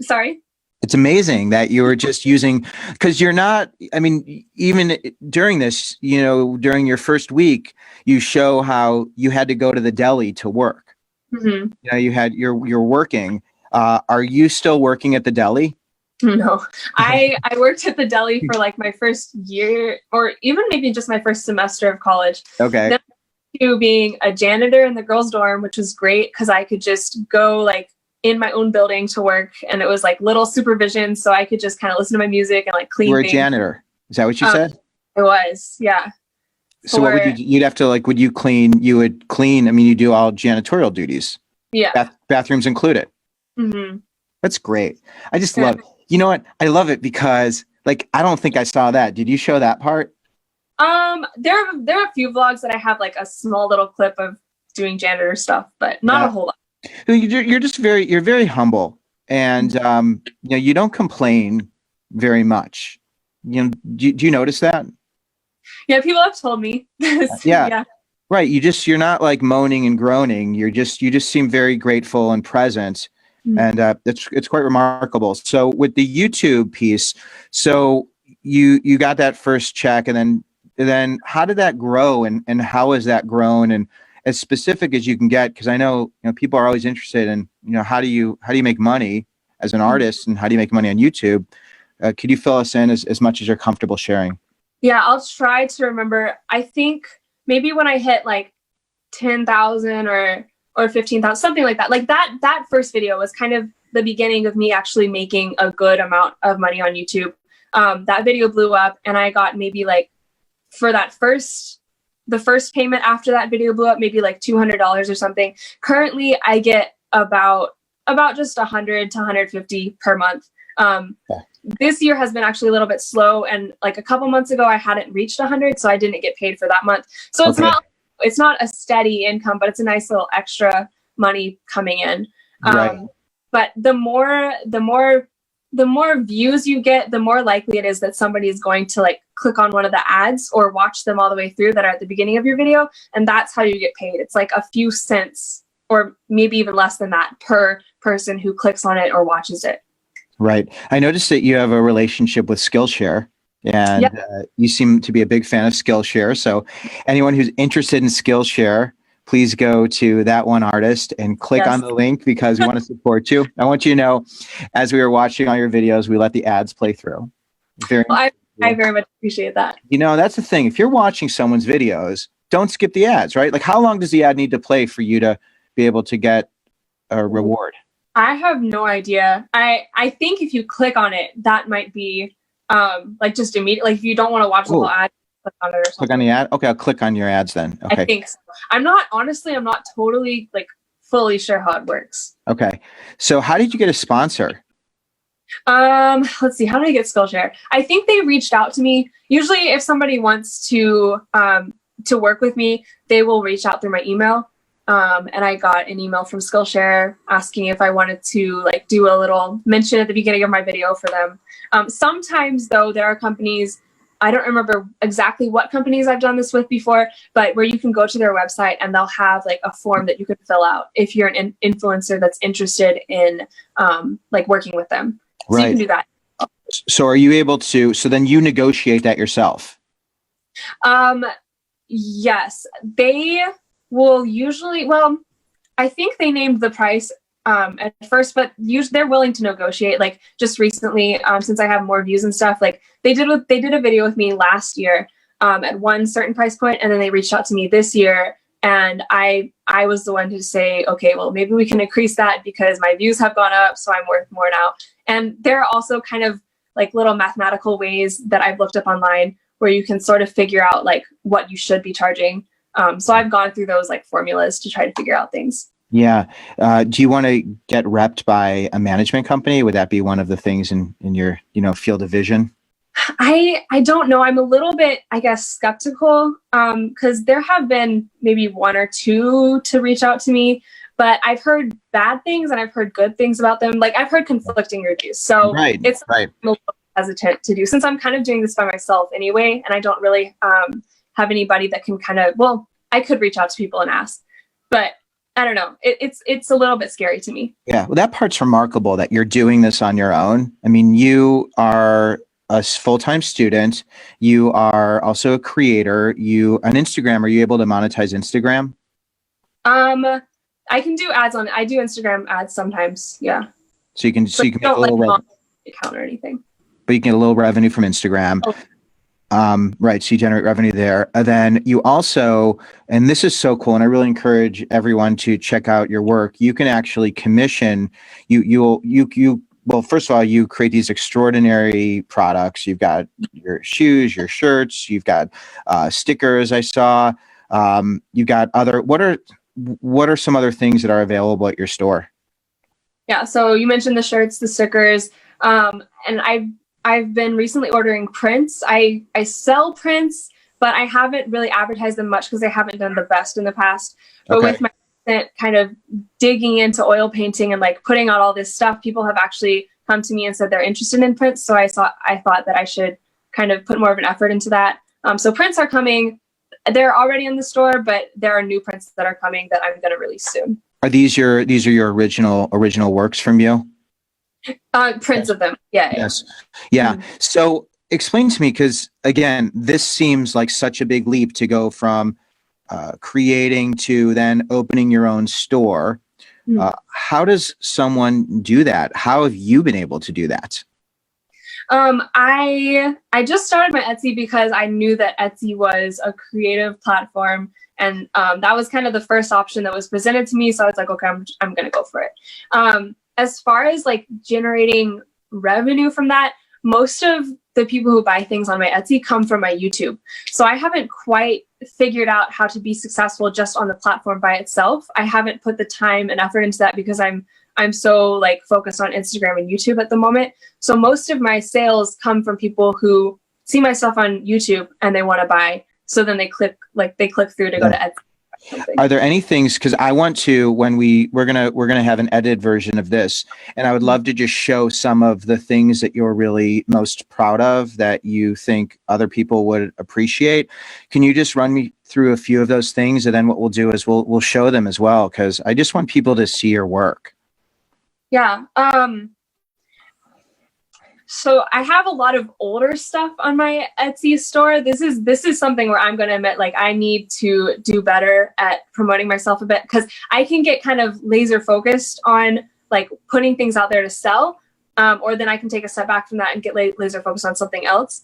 Sorry? It's amazing that you were just using, because you're not, I mean, even during this, during your first week, you show how you had to go to the deli to work. You're working. Are you still working at the deli? No, I worked at the deli for like my first year, or even maybe just my first semester of college. Okay. Then to being a janitor in the girls' dorm, which was great because I could just go like in my own building to work, and it was like little supervision, so I could just kind of listen to my music and like clean. You were a things. janitor. Is that what you said? It was, yeah. So what would you'd have to like, you would clean, I mean, you do all janitorial duties. Yeah. Bathrooms included. That's great. I just love, you know what? I love it because like, I don't think I saw that. Did you show that part? There are a few vlogs that I have like a small little clip of doing janitor stuff, but not a whole lot. You're very humble, and you don't complain very much. Do you notice that? Yeah, people have told me this. Yeah. Yeah. Right. You're not like moaning and groaning. You just seem very grateful and present. Mm. And it's quite remarkable. So with the YouTube piece, so you got that first check, and then how did that grow, and how has that grown, and as specific as you can get, because I know, people are always interested in, how do you make money as an artist, and how do you make money on YouTube? Could you fill us in as much as you're comfortable sharing? Yeah, I'll try to remember. I think maybe when I hit like 10,000 or 15,000, something like that. Like that first video was kind of the beginning of me actually making a good amount of money on YouTube. That video blew up, and I got maybe like, for the first payment after that video blew up, maybe like $200 or something. Currently, I get about just 100 to 150 per month. This year has been actually a little bit slow, and like a couple months ago, I hadn't reached 100, so I didn't get paid for that month. So it's not a steady income, but it's a nice little extra money coming in. Right. But the more views you get, the more likely it is that somebody is going to like click on one of the ads or watch them all the way through that are at the beginning of your video, and that's how you get paid. It's like a few cents, or maybe even less than that, per person who clicks on it or watches it. Right. I noticed that you have a relationship with Skillshare, and Yep. You seem to be a big fan of Skillshare. So anyone who's interested in Skillshare, please go to that one artist and click on the link, because we want to support you. I want you to know, as we were watching all your videos, we let the ads play through. I very much appreciate that. That's the thing. If you're watching someone's videos, don't skip the ads, right? Like, how long does the ad need to play for you to be able to get a reward? I have no idea. I think if you click on it, that might be like just immediate. Like if you don't want to watch the whole ad, click on it or something. Click on the ad. Okay, I'll click on your ads then. Okay. I think so. I'm not totally like fully sure how it works. Okay. So how did you get a sponsor? Let's see. How did I get Skillshare? I think they reached out to me. Usually if somebody wants to work with me, they will reach out through my email. And I got an email from Skillshare asking if I wanted to like do a little mention at the beginning of my video for them. Sometimes though, there are companies, I don't remember exactly what companies I've done this with before, but where you can go to their website and they'll have like a form that you can fill out if you're an influencer that's interested in like working with them. So you can do that. So are you able to, so then you negotiate that yourself? Yes, they will usually, well, I think they named the price at first, but usually they're willing to negotiate. Like just recently, since I have more views and stuff, like they did a video with me last year at one certain price point, and then they reached out to me this year, and I was the one to say, okay, well, maybe we can increase that because my views have gone up, so I'm worth more now. And there are also kind of like little mathematical ways that I've looked up online where you can sort of figure out like what you should be charging. So I've gone through those like formulas to try to figure out things. Yeah. Do you want to get repped by a management company? Would that be one of the things in your, field of vision? I don't know. I'm a little bit, I guess, skeptical because there have been maybe one or two to reach out to me, but I've heard bad things and I've heard good things about them. Like I've heard conflicting reviews. So it's I'm a little hesitant to do, since I'm kind of doing this by myself anyway, and I don't really have anybody that can kind of, well, I could reach out to people and ask, but I don't know. It's a little bit scary to me. Yeah. Well, that part's remarkable that you're doing this on your own. I mean, you are a full-time student. You are also a creator. On Instagram, are you able to monetize Instagram? I can do ads I do Instagram ads sometimes. Yeah. So you can make a little account or anything. But you can get a little revenue from Instagram. Oh. Right. So you generate revenue there. And then you also, and this is so cool, and I really encourage everyone to check out your work. You can actually commission, well, first of all, you create these extraordinary products. You've got your shoes, your shirts, you've got stickers I saw. You've got what are some other things that are available at your store? Yeah. So you mentioned the shirts, the stickers, and I've been recently ordering prints. I sell prints, but I haven't really advertised them much because I haven't done the best in the past. But with my kind of digging into oil painting and like putting out all this stuff, people have actually come to me and said they're interested in prints. So I thought that I should kind of put more of an effort into that. So prints are coming. They're already in the store, but there are new prints that are coming that I'm going to release soon. Are these your original works from you? Prints of them. Yeah. Yes. Yeah. So explain to me, because again, this seems like such a big leap to go from creating to then opening your own store. How does someone do that? How have you been able to do that? I just started my Etsy because I knew that Etsy was a creative platform, and that was kind of the first option that was presented to me. So I was like, okay, I'm gonna go for it. As far as like generating revenue from that, most of the people who buy things on my Etsy come from my YouTube. So I haven't quite figured out how to be successful just on the platform by itself. I haven't put the time and effort into that because I'm so like focused on Instagram and YouTube at the moment. So most of my sales come from people who see my stuff on YouTube and they want to buy. So then they click through to go to Etsy. Are there any things, because I want to, when we're gonna have an edited version of this, and I would love to just show some of the things that you're really most proud of that you think other people would appreciate. Can you just run me through a few of those things, and then what we'll do is we'll show them as well, because I just want people to see your work. Yeah. So I have a lot of older stuff on my Etsy store. This is something where I'm going to admit, like, I need to do better at promoting myself a bit, because I can get kind of laser focused on like putting things out there to sell. Or then I can take a step back from that and get laser focused on something else.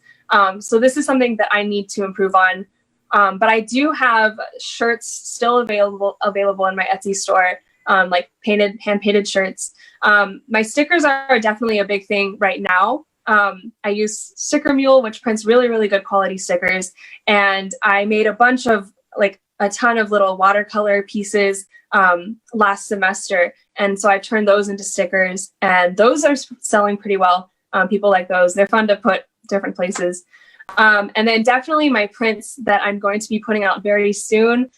So this is something that I need to improve on. But I do have shirts still available in my Etsy store. Like hand painted shirts. My stickers are definitely a big thing right now. I use Sticker Mule, which prints really, really good quality stickers. And I made a bunch of a ton of little watercolor pieces last semester. And so I turned those into stickers, and those are selling pretty well. People like those. They're fun to put different places. And then definitely my prints that I'm going to be putting out very soon.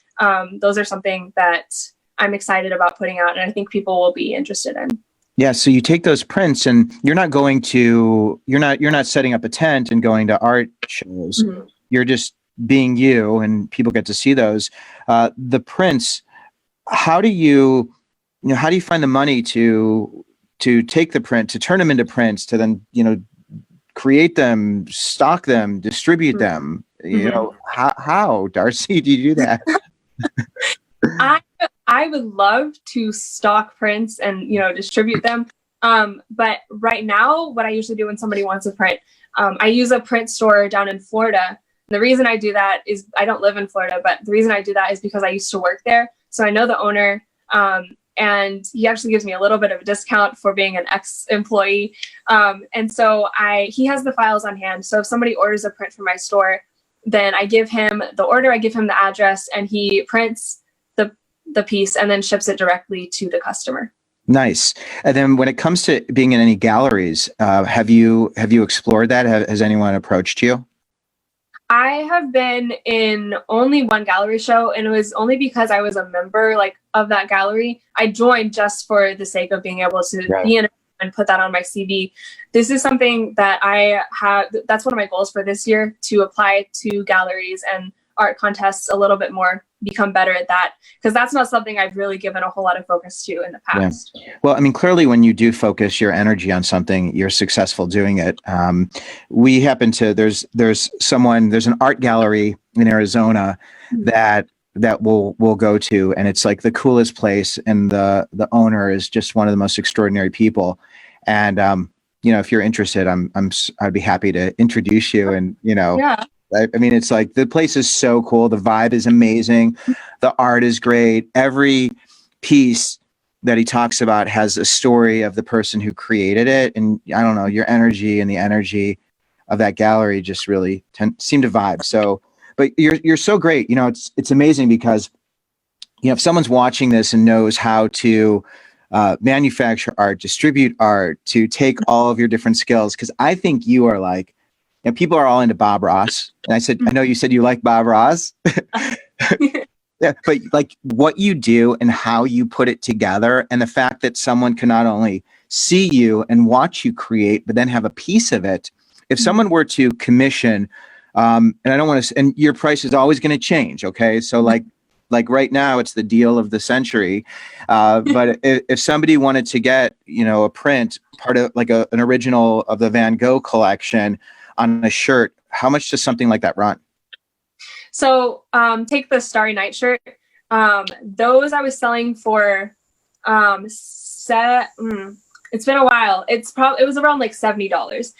Those are something that I'm excited about putting out, and I think people will be interested in. Yeah. So you take those prints, and you're not setting up a tent and going to art shows. Mm-hmm. You're just being you, and people get to see those. The prints, how do you find the money to take the print, to turn them into prints, to then, create them, stock them, distribute them? How, Darcie, do you do that? I would love to stock prints and, distribute them. But right now, what I usually do when somebody wants a print, I use a print store down in Florida. And the reason I do that is, I don't live in Florida, but the reason I do that is because I used to work there. So I know the owner, and he actually gives me a little bit of a discount for being an ex-employee. And so he has the files on hand. So if somebody orders a print from my store, then I give him the order, I give him the address, and he prints the piece and then ships it directly to the customer. Nice. And then when it comes to being in any galleries, have you explored that? Has anyone approached you? I have been in only one gallery show, and it was only because I was a member of that gallery. I joined just for the sake of being able to be in it and put that on my CV. This is something that that's one of my goals for this year, to apply to galleries and art contests a little bit more, become better at that, because that's not something I've really given a whole lot of focus to in the past. Yeah. Well, I mean, clearly when you do focus your energy on something, you're successful doing it. We happen to, there's an art gallery in Arizona that we'll go to, and it's like the coolest place, and the owner is just one of the most extraordinary people. And if you're interested, I'd be happy to introduce you, and Yeah. I mean, it's like, the place is so cool. The vibe is amazing. The art is great. Every piece that he talks about has a story of the person who created it. And I don't know, your energy and the energy of that gallery just really seem to vibe. So, but you're so great. It's amazing, because, if someone's watching this and knows how to manufacture art, distribute art, to take all of your different skills, because I think you are like, people are all into Bob Ross. And I know you said you like Bob Ross. Yeah, but like what you do and how you put it together, and the fact that someone can not only see you and watch you create, but then have a piece of it, if someone were to commission, and I don't want to, and your price is always going to change. Okay. So like right now it's the deal of the century. But if somebody wanted to get, a print part of like an original of the Van Gogh collection on a shirt, how much does something like that run? So take the Starry Night shirt. Those I was selling for it's been a while. It was around like $70.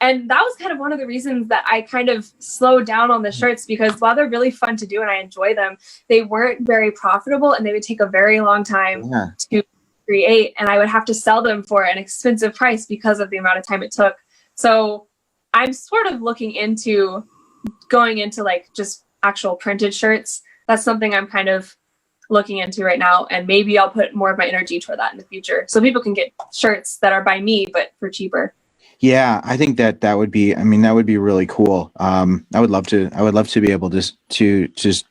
And that was kind of one of the reasons that I kind of slowed down on the shirts, because while they're really fun to do and I enjoy them, they weren't very profitable and they would take a very long time to create. And I would have to sell them for an expensive price because of the amount of time it took. So I'm sort of looking into going into like just actual printed shirts. That's something I'm kind of looking into right now. And maybe I'll put more of my energy toward that in the future, so people can get shirts that are by me, but for cheaper. Yeah, I think that would be, that would be really cool. I would love to be able to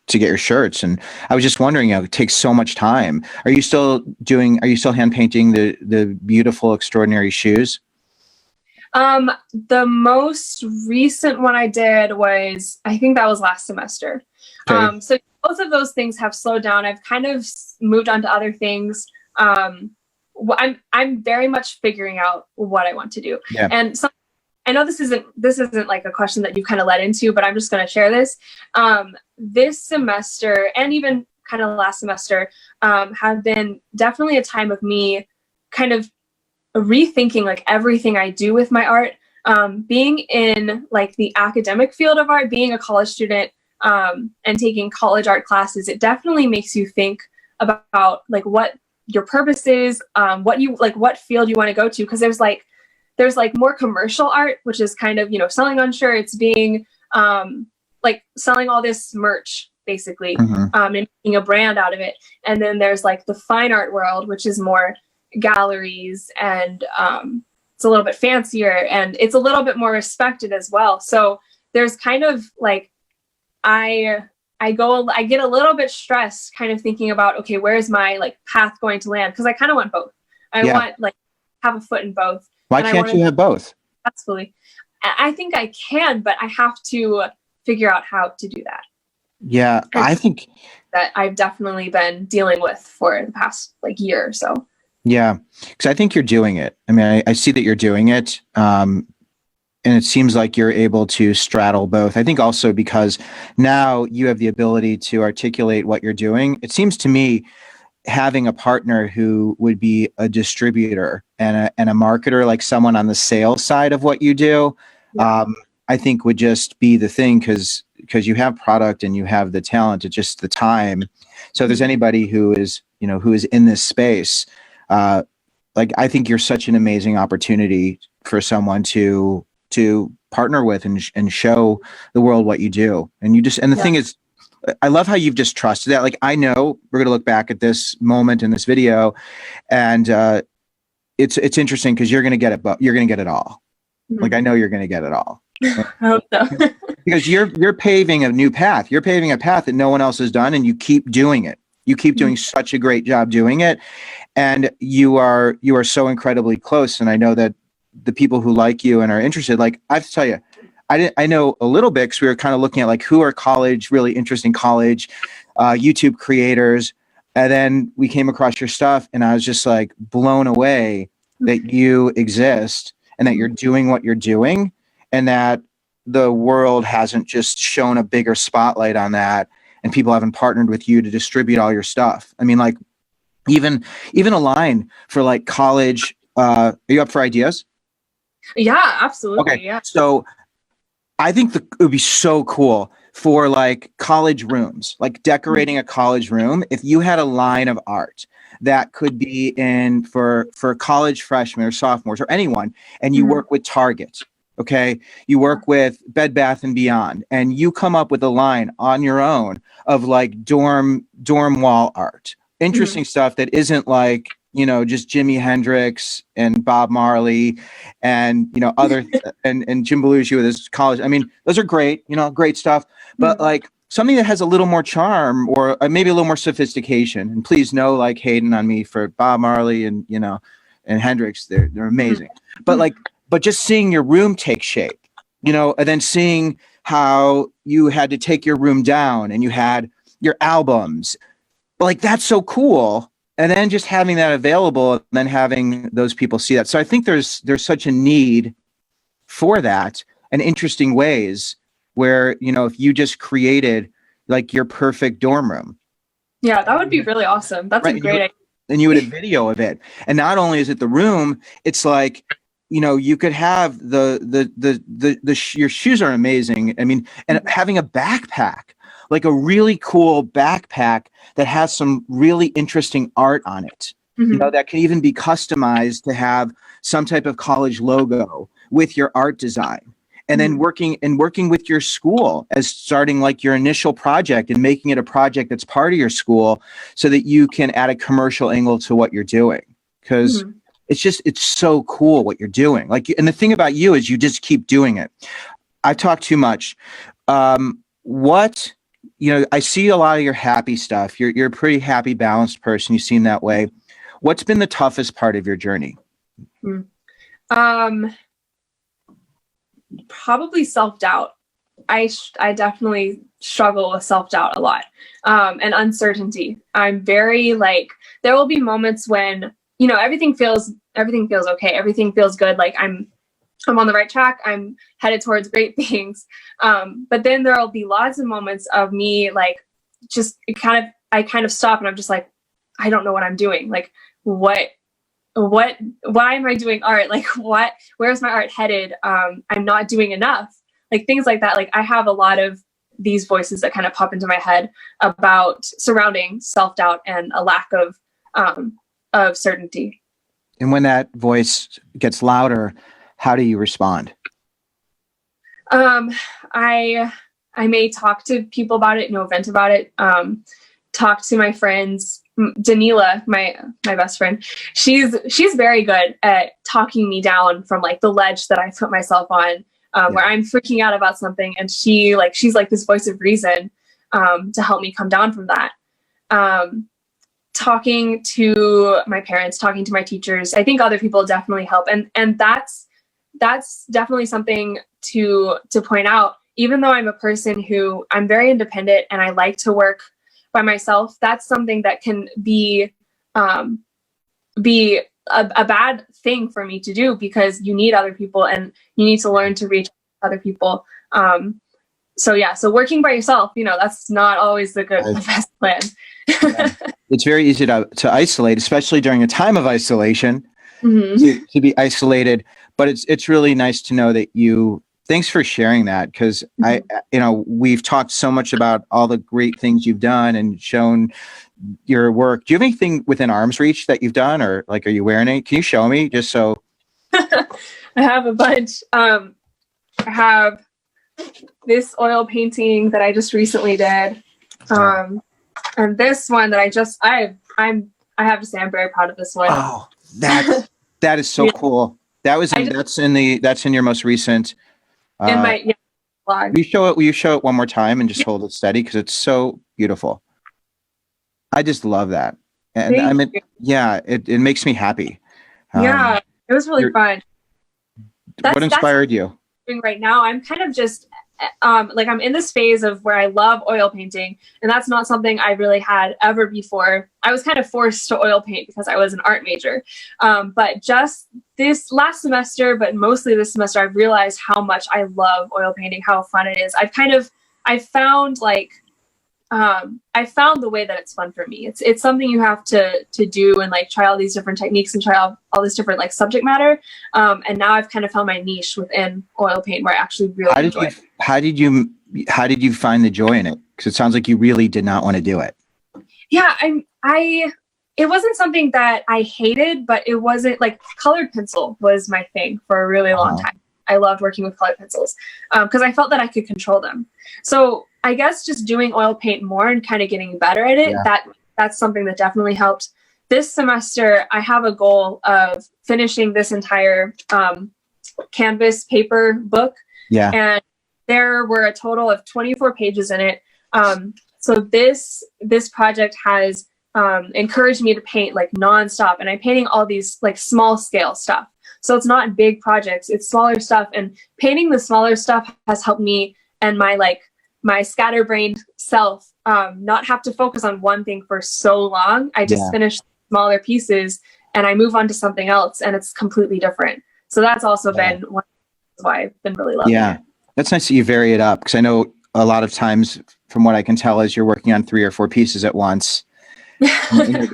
get your shirts. And I was just wondering, it takes so much time. Are you still hand painting the beautiful, extraordinary shoes? The most recent one I did was, I think that was last semester. Okay. So both of those things have slowed down. I've kind of moved on to other things. I'm very much figuring out what I want to do. Yeah. And so I know this isn't like a question that you kind of led into, but I'm just going to share this. This semester and even kind of last semester have been definitely a time of me kind of rethinking like everything I do with my art. Being in like the academic field of art, being a college student and taking college art classes, it definitely makes you think about like what your purpose is, what field you want to go to. Because there's like more commercial art, which is kind of, selling on shirts, being like selling all this merch basically, and making a brand out of it. And then there's like the fine art world, which is more galleries, and it's a little bit fancier and it's a little bit more respected as well. So there's kind of like, I get a little bit stressed kind of thinking about, okay, where's my like path going to land? Because I kind of want both. I want like have a foot in both. Why can't you have both? Absolutely. I think I can, but I have to figure out how to do that. Yeah, I think that I've definitely been dealing with for the past like year or so. Yeah, because I think you're doing it. I see that you're doing it. And it seems like you're able to straddle both. I think also because now you have the ability to articulate what you're doing. It seems to me having a partner who would be a distributor and a marketer, like someone on the sales side of what you do, I think would just be the thing, because you have product and you have the talent, it's just the time. So if there's anybody who is in this space, like I think you're such an amazing opportunity for someone to partner with and show the world what you do. And the thing is, I love how you've just trusted that. Like, I know we're going to look back at this moment in this video, and it's interesting because you're going to get it, but you're going to get it all. Like, I know you're going to get it all. I hope so. Because you're paving a new path. You're paving a path that no one else has done, and you keep doing it. You keep doing such a great job doing it. And you are so incredibly close. And I know that the people who like you and are interested, like, I have to tell you, I know a little bit because we were kind of looking at like who are really interesting college YouTube creators. And then we came across your stuff and I was just like blown away that you exist and that you're doing what you're doing, and that the world hasn't just shown a bigger spotlight on that and people haven't partnered with you to distribute all your stuff. Like even a line for like college. Are you up for ideas? Yeah, absolutely. Okay. Yeah. So I think it would be so cool for like college rooms, like decorating a college room. If you had a line of art that could be in for college freshmen or sophomores or anyone, and you work with Target, okay? You work with Bed Bath and Beyond, and you come up with a line on your own of like dorm wall art, interesting stuff that isn't like, just Jimi Hendrix and Bob Marley and, other and Jim Belushi with his college. Those are great, great stuff, but like something that has a little more charm or maybe a little more sophistication. And please no like hating on me for Bob Marley and, and Hendrix. They're amazing. But like but just seeing your room take shape, you know, and then seeing how you had to take your room down and you had your albums, like that's so cool. And then just having that available and then having those people see that. So I think there's such a need for that and interesting ways where, you know, if you just created like your perfect dorm room. Yeah, that would be really awesome. That's a great idea. And you would have video of it. And not only is it the room, it's like, you know, you could have your shoes are amazing. I mean, and having a backpack, like a really cool backpack that has some really interesting art on it, you know, that can even be customized to have some type of college logo with your art design. And then working with your school as starting like your initial project and making it a project that's part of your school so that you can add a commercial angle to what you're doing. Because it's so cool what you're doing. Like, and the thing about you is you just keep doing it. I talk too much. You know, I see a lot of your happy stuff. You're a pretty happy, balanced person. You seem that way. What's been the toughest part of your journey? Probably self-doubt. I definitely struggle with self-doubt a lot, and uncertainty. I'm very like, there will be moments when, you know, everything feels okay. Everything feels good. Like I'm on the right track. I'm headed towards great things. But then there will be lots of moments of me, like, just I kind of stop and I'm just like, I don't know what I'm doing. Like, why am I doing art? Like, where's my art headed? I'm not doing enough. Like things like that. Like I have a lot of these voices that kind of pop into my head about surrounding self-doubt and a lack of certainty. And when that voice gets louder, how do you respond? I may talk to people about it, vent about it, talk to my friends. Danila, my best friend, she's very good at talking me down from like the ledge that I put myself on, where I'm freaking out about something, and she's like this voice of reason to help me come down from that. Talking to my parents, talking to my teachers, I think other people definitely help, and that's definitely something to point out. Even though I'm a person who I'm very independent and I like to work by myself, that's something that can be a bad thing for me to do, because you need other people and you need to learn to reach other people. So working by yourself, that's not always the best plan. Yeah. It's very easy to isolate, especially during a time of isolation, to be isolated. But it's really nice to know that thanks for sharing that, because we've talked so much about all the great things you've done and shown your work. Do you have anything within arm's reach that you've done, or like, are you wearing it? Can you show me just so? I have a bunch. I have this oil painting that I just recently did. And this one that I have to say I'm very proud of this one. Oh, that is so cool. That's in your most recent. In my blog. Will you show it one more time and just hold it steady, because it's so beautiful. I just love that. And it makes me happy. It was really fun. What inspired you? Right now, I'm kind of just like, I'm in this phase of where I love oil painting, and that's not something I really had ever before. I was kind of forced to oil paint because I was an art major. But just this last semester, but mostly this semester, I've realized how much I love oil painting, how fun it is. I found the way that it's fun for me. It's something you have to do and like try all these different techniques and try all this different like subject matter. And now I've kind of found my niche within oil paint where I actually really enjoy it. How did you find the joy in it? Because it sounds like you really did not want to do it. Yeah, it wasn't something that I hated, but it wasn't like, colored pencil was my thing for a really long time. I loved working with colored pencils because I felt that I could control them. So I guess just doing oil paint more and kind of getting better at it, that's something that definitely helped. This semester, I have a goal of finishing this entire canvas paper book. Yeah. And there were a total of 24 pages in it. So this project has encouraged me to paint like nonstop, and I'm painting all these like small scale stuff. So it's not big projects, it's smaller stuff. And painting the smaller stuff has helped me and my scatterbrained self not have to focus on one thing for so long. I just finish smaller pieces and I move on to something else, and it's completely different. So that's also been one of why I've been really loving it. That's nice that you vary it up, because I know a lot of times, from what I can tell, is you're working on 3 or 4 pieces at once.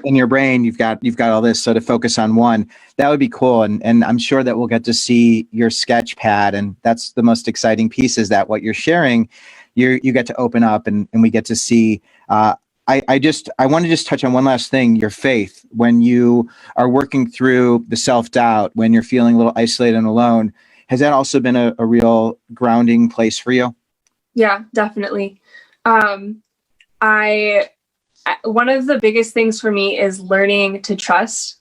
in your brain, you've got all this, so to focus on one, that would be cool. And I'm sure that we'll get to see your sketch pad, and that's the most exciting piece, is that what you're sharing, you get to open up and we get to see. I want to just touch on one last thing, your faith. When you are working through the self-doubt, when you're feeling a little isolated and alone, has that also been a real grounding place for you? Yeah, definitely. One of the biggest things for me is learning to trust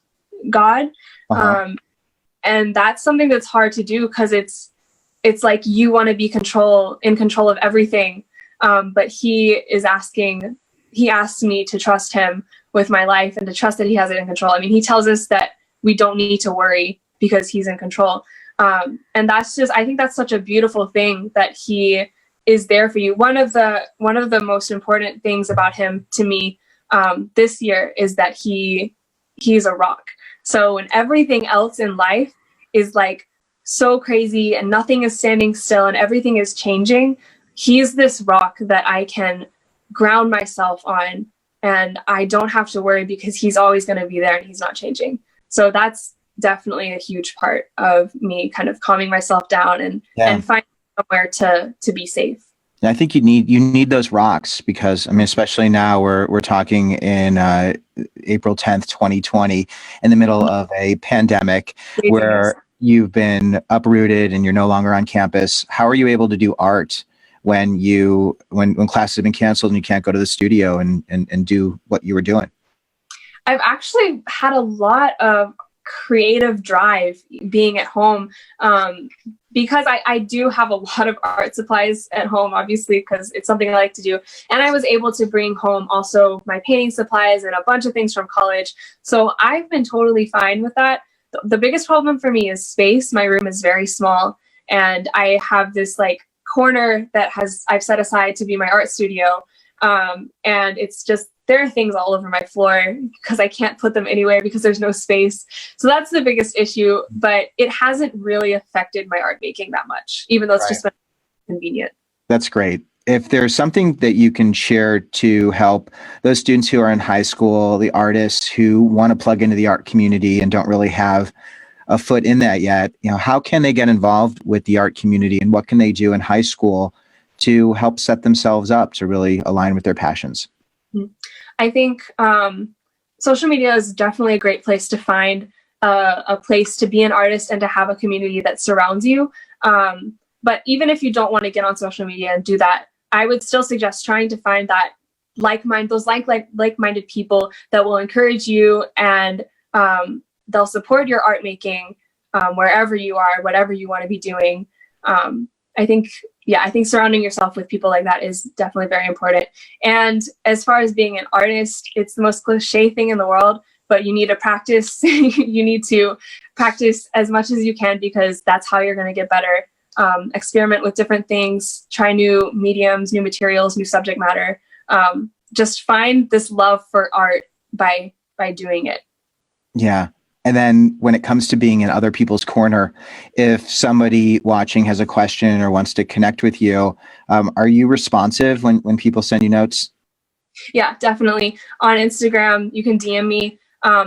God. And that's something that's hard to do, because it's like you want to be in control of everything. But he asks me to trust him with my life and to trust that he has it in control. I mean, he tells us that we don't need to worry because he's in control. And I think that's such a beautiful thing, that he is there for you. One of the most important things about him to me this year is that he's a rock. So when everything else in life is like so crazy and nothing is standing still and everything is changing, he's this rock that I can ground myself on, and I don't have to worry because he's always going to be there and he's not changing. So that's definitely a huge part of me kind of calming myself down and finding somewhere to be safe. I think you need those rocks, because I mean, especially now we're talking in April 10th, 2020, in the middle of a pandemic where you've been uprooted and you're no longer on campus. How are you able to do art when classes have been canceled and you can't go to the studio and do what you were doing? I've actually had a lot of creative drive being at home, because I do have a lot of art supplies at home, obviously, because it's something I like to do. And I was able to bring home also my painting supplies and a bunch of things from college. So I've been totally fine with that. The biggest problem for me is space. My room is very small, and I have this like corner that I've set aside to be my art studio. And it's just, there are things all over my floor because I can't put them anywhere because there's no space. So that's the biggest issue, but it hasn't really affected my art making that much, even though it's just been convenient. That's great. If there's something that you can share to help those students who are in high school, the artists who want to plug into the art community and don't really have a foot in that yet, how can they get involved with the art community, and what can they do in high school to help set themselves up to really align with their passions? I think social media is definitely a great place to find a place to be an artist and to have a community that surrounds you. But even if you don't want to get on social media and do that, I would still suggest trying to find that like-minded people that will encourage you, and they'll support your art making wherever you are, whatever you want to be doing. I think surrounding yourself with people like that is definitely very important. And as far as being an artist, it's the most cliche thing in the world, but you need to practice. You need to practice as much as you can, because that's how you're going to get better. Experiment with different things, try new mediums, new materials, new subject matter. Just find this love for art by doing it. Yeah. And then when it comes to being in other people's corner, if somebody watching has a question or wants to connect with you, are you responsive when people send you notes? Yeah, definitely. On Instagram, you can DM me.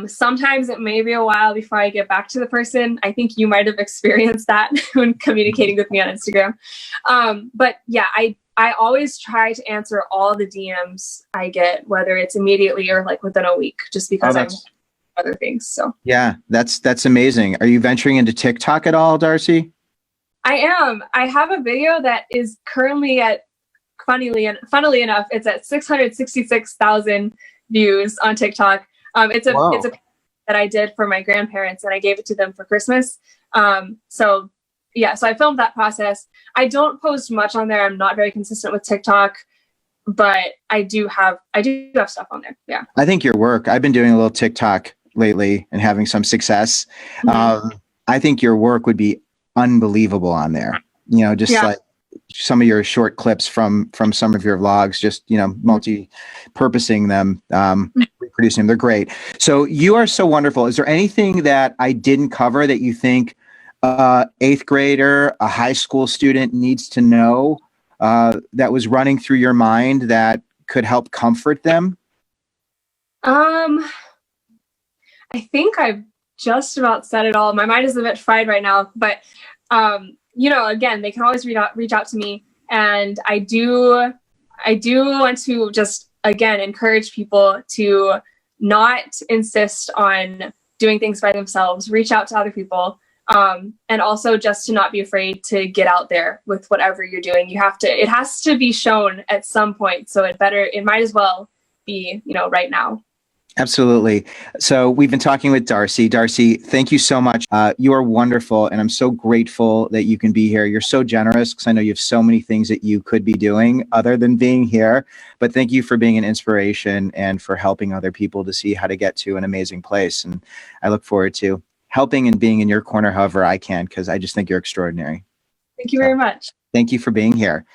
Sometimes it may be a while before I get back to the person. I think you might have experienced that when communicating with me on Instagram. But yeah, I always try to answer all the DMs I get, whether it's immediately or like within a week, just because I'm other things. So yeah, that's amazing. Are you venturing into TikTok at all, Darcie? I am. I have a video that is currently at, funnily enough, it's at 666,000 views on TikTok. It's a that I did for my grandparents, and I gave it to them for Christmas. So I filmed that process. I don't post much on there. I'm not very consistent with TikTok, but I do have stuff on there. Yeah. I think your work, I've been doing a little TikTok lately and having some success. I think your work would be unbelievable on there. Just Yeah. like some of your short clips from some of your vlogs, just multi-purposing them, reproducing them. They're great. So you are so wonderful. Is there anything that I didn't cover that you think eighth grader, a high school student needs to know that was running through your mind that could help comfort them? I think I've just about said it all. My mind is a bit fried right now, but again, they can always reach out to me, and I do want to just again encourage people to not insist on doing things by themselves. Reach out to other people, and also just to not be afraid to get out there with whatever you're doing. It has to be shown at some point, so it might as well be right now. Absolutely. So we've been talking with Darcie. Darcie, thank you so much. You are wonderful, and I'm so grateful that you can be here. You're so generous because I know you have so many things that you could be doing other than being here. But thank you for being an inspiration and for helping other people to see how to get to an amazing place. And I look forward to helping and being in your corner however I can, because I just think you're extraordinary. Thank you very much. Thank you for being here.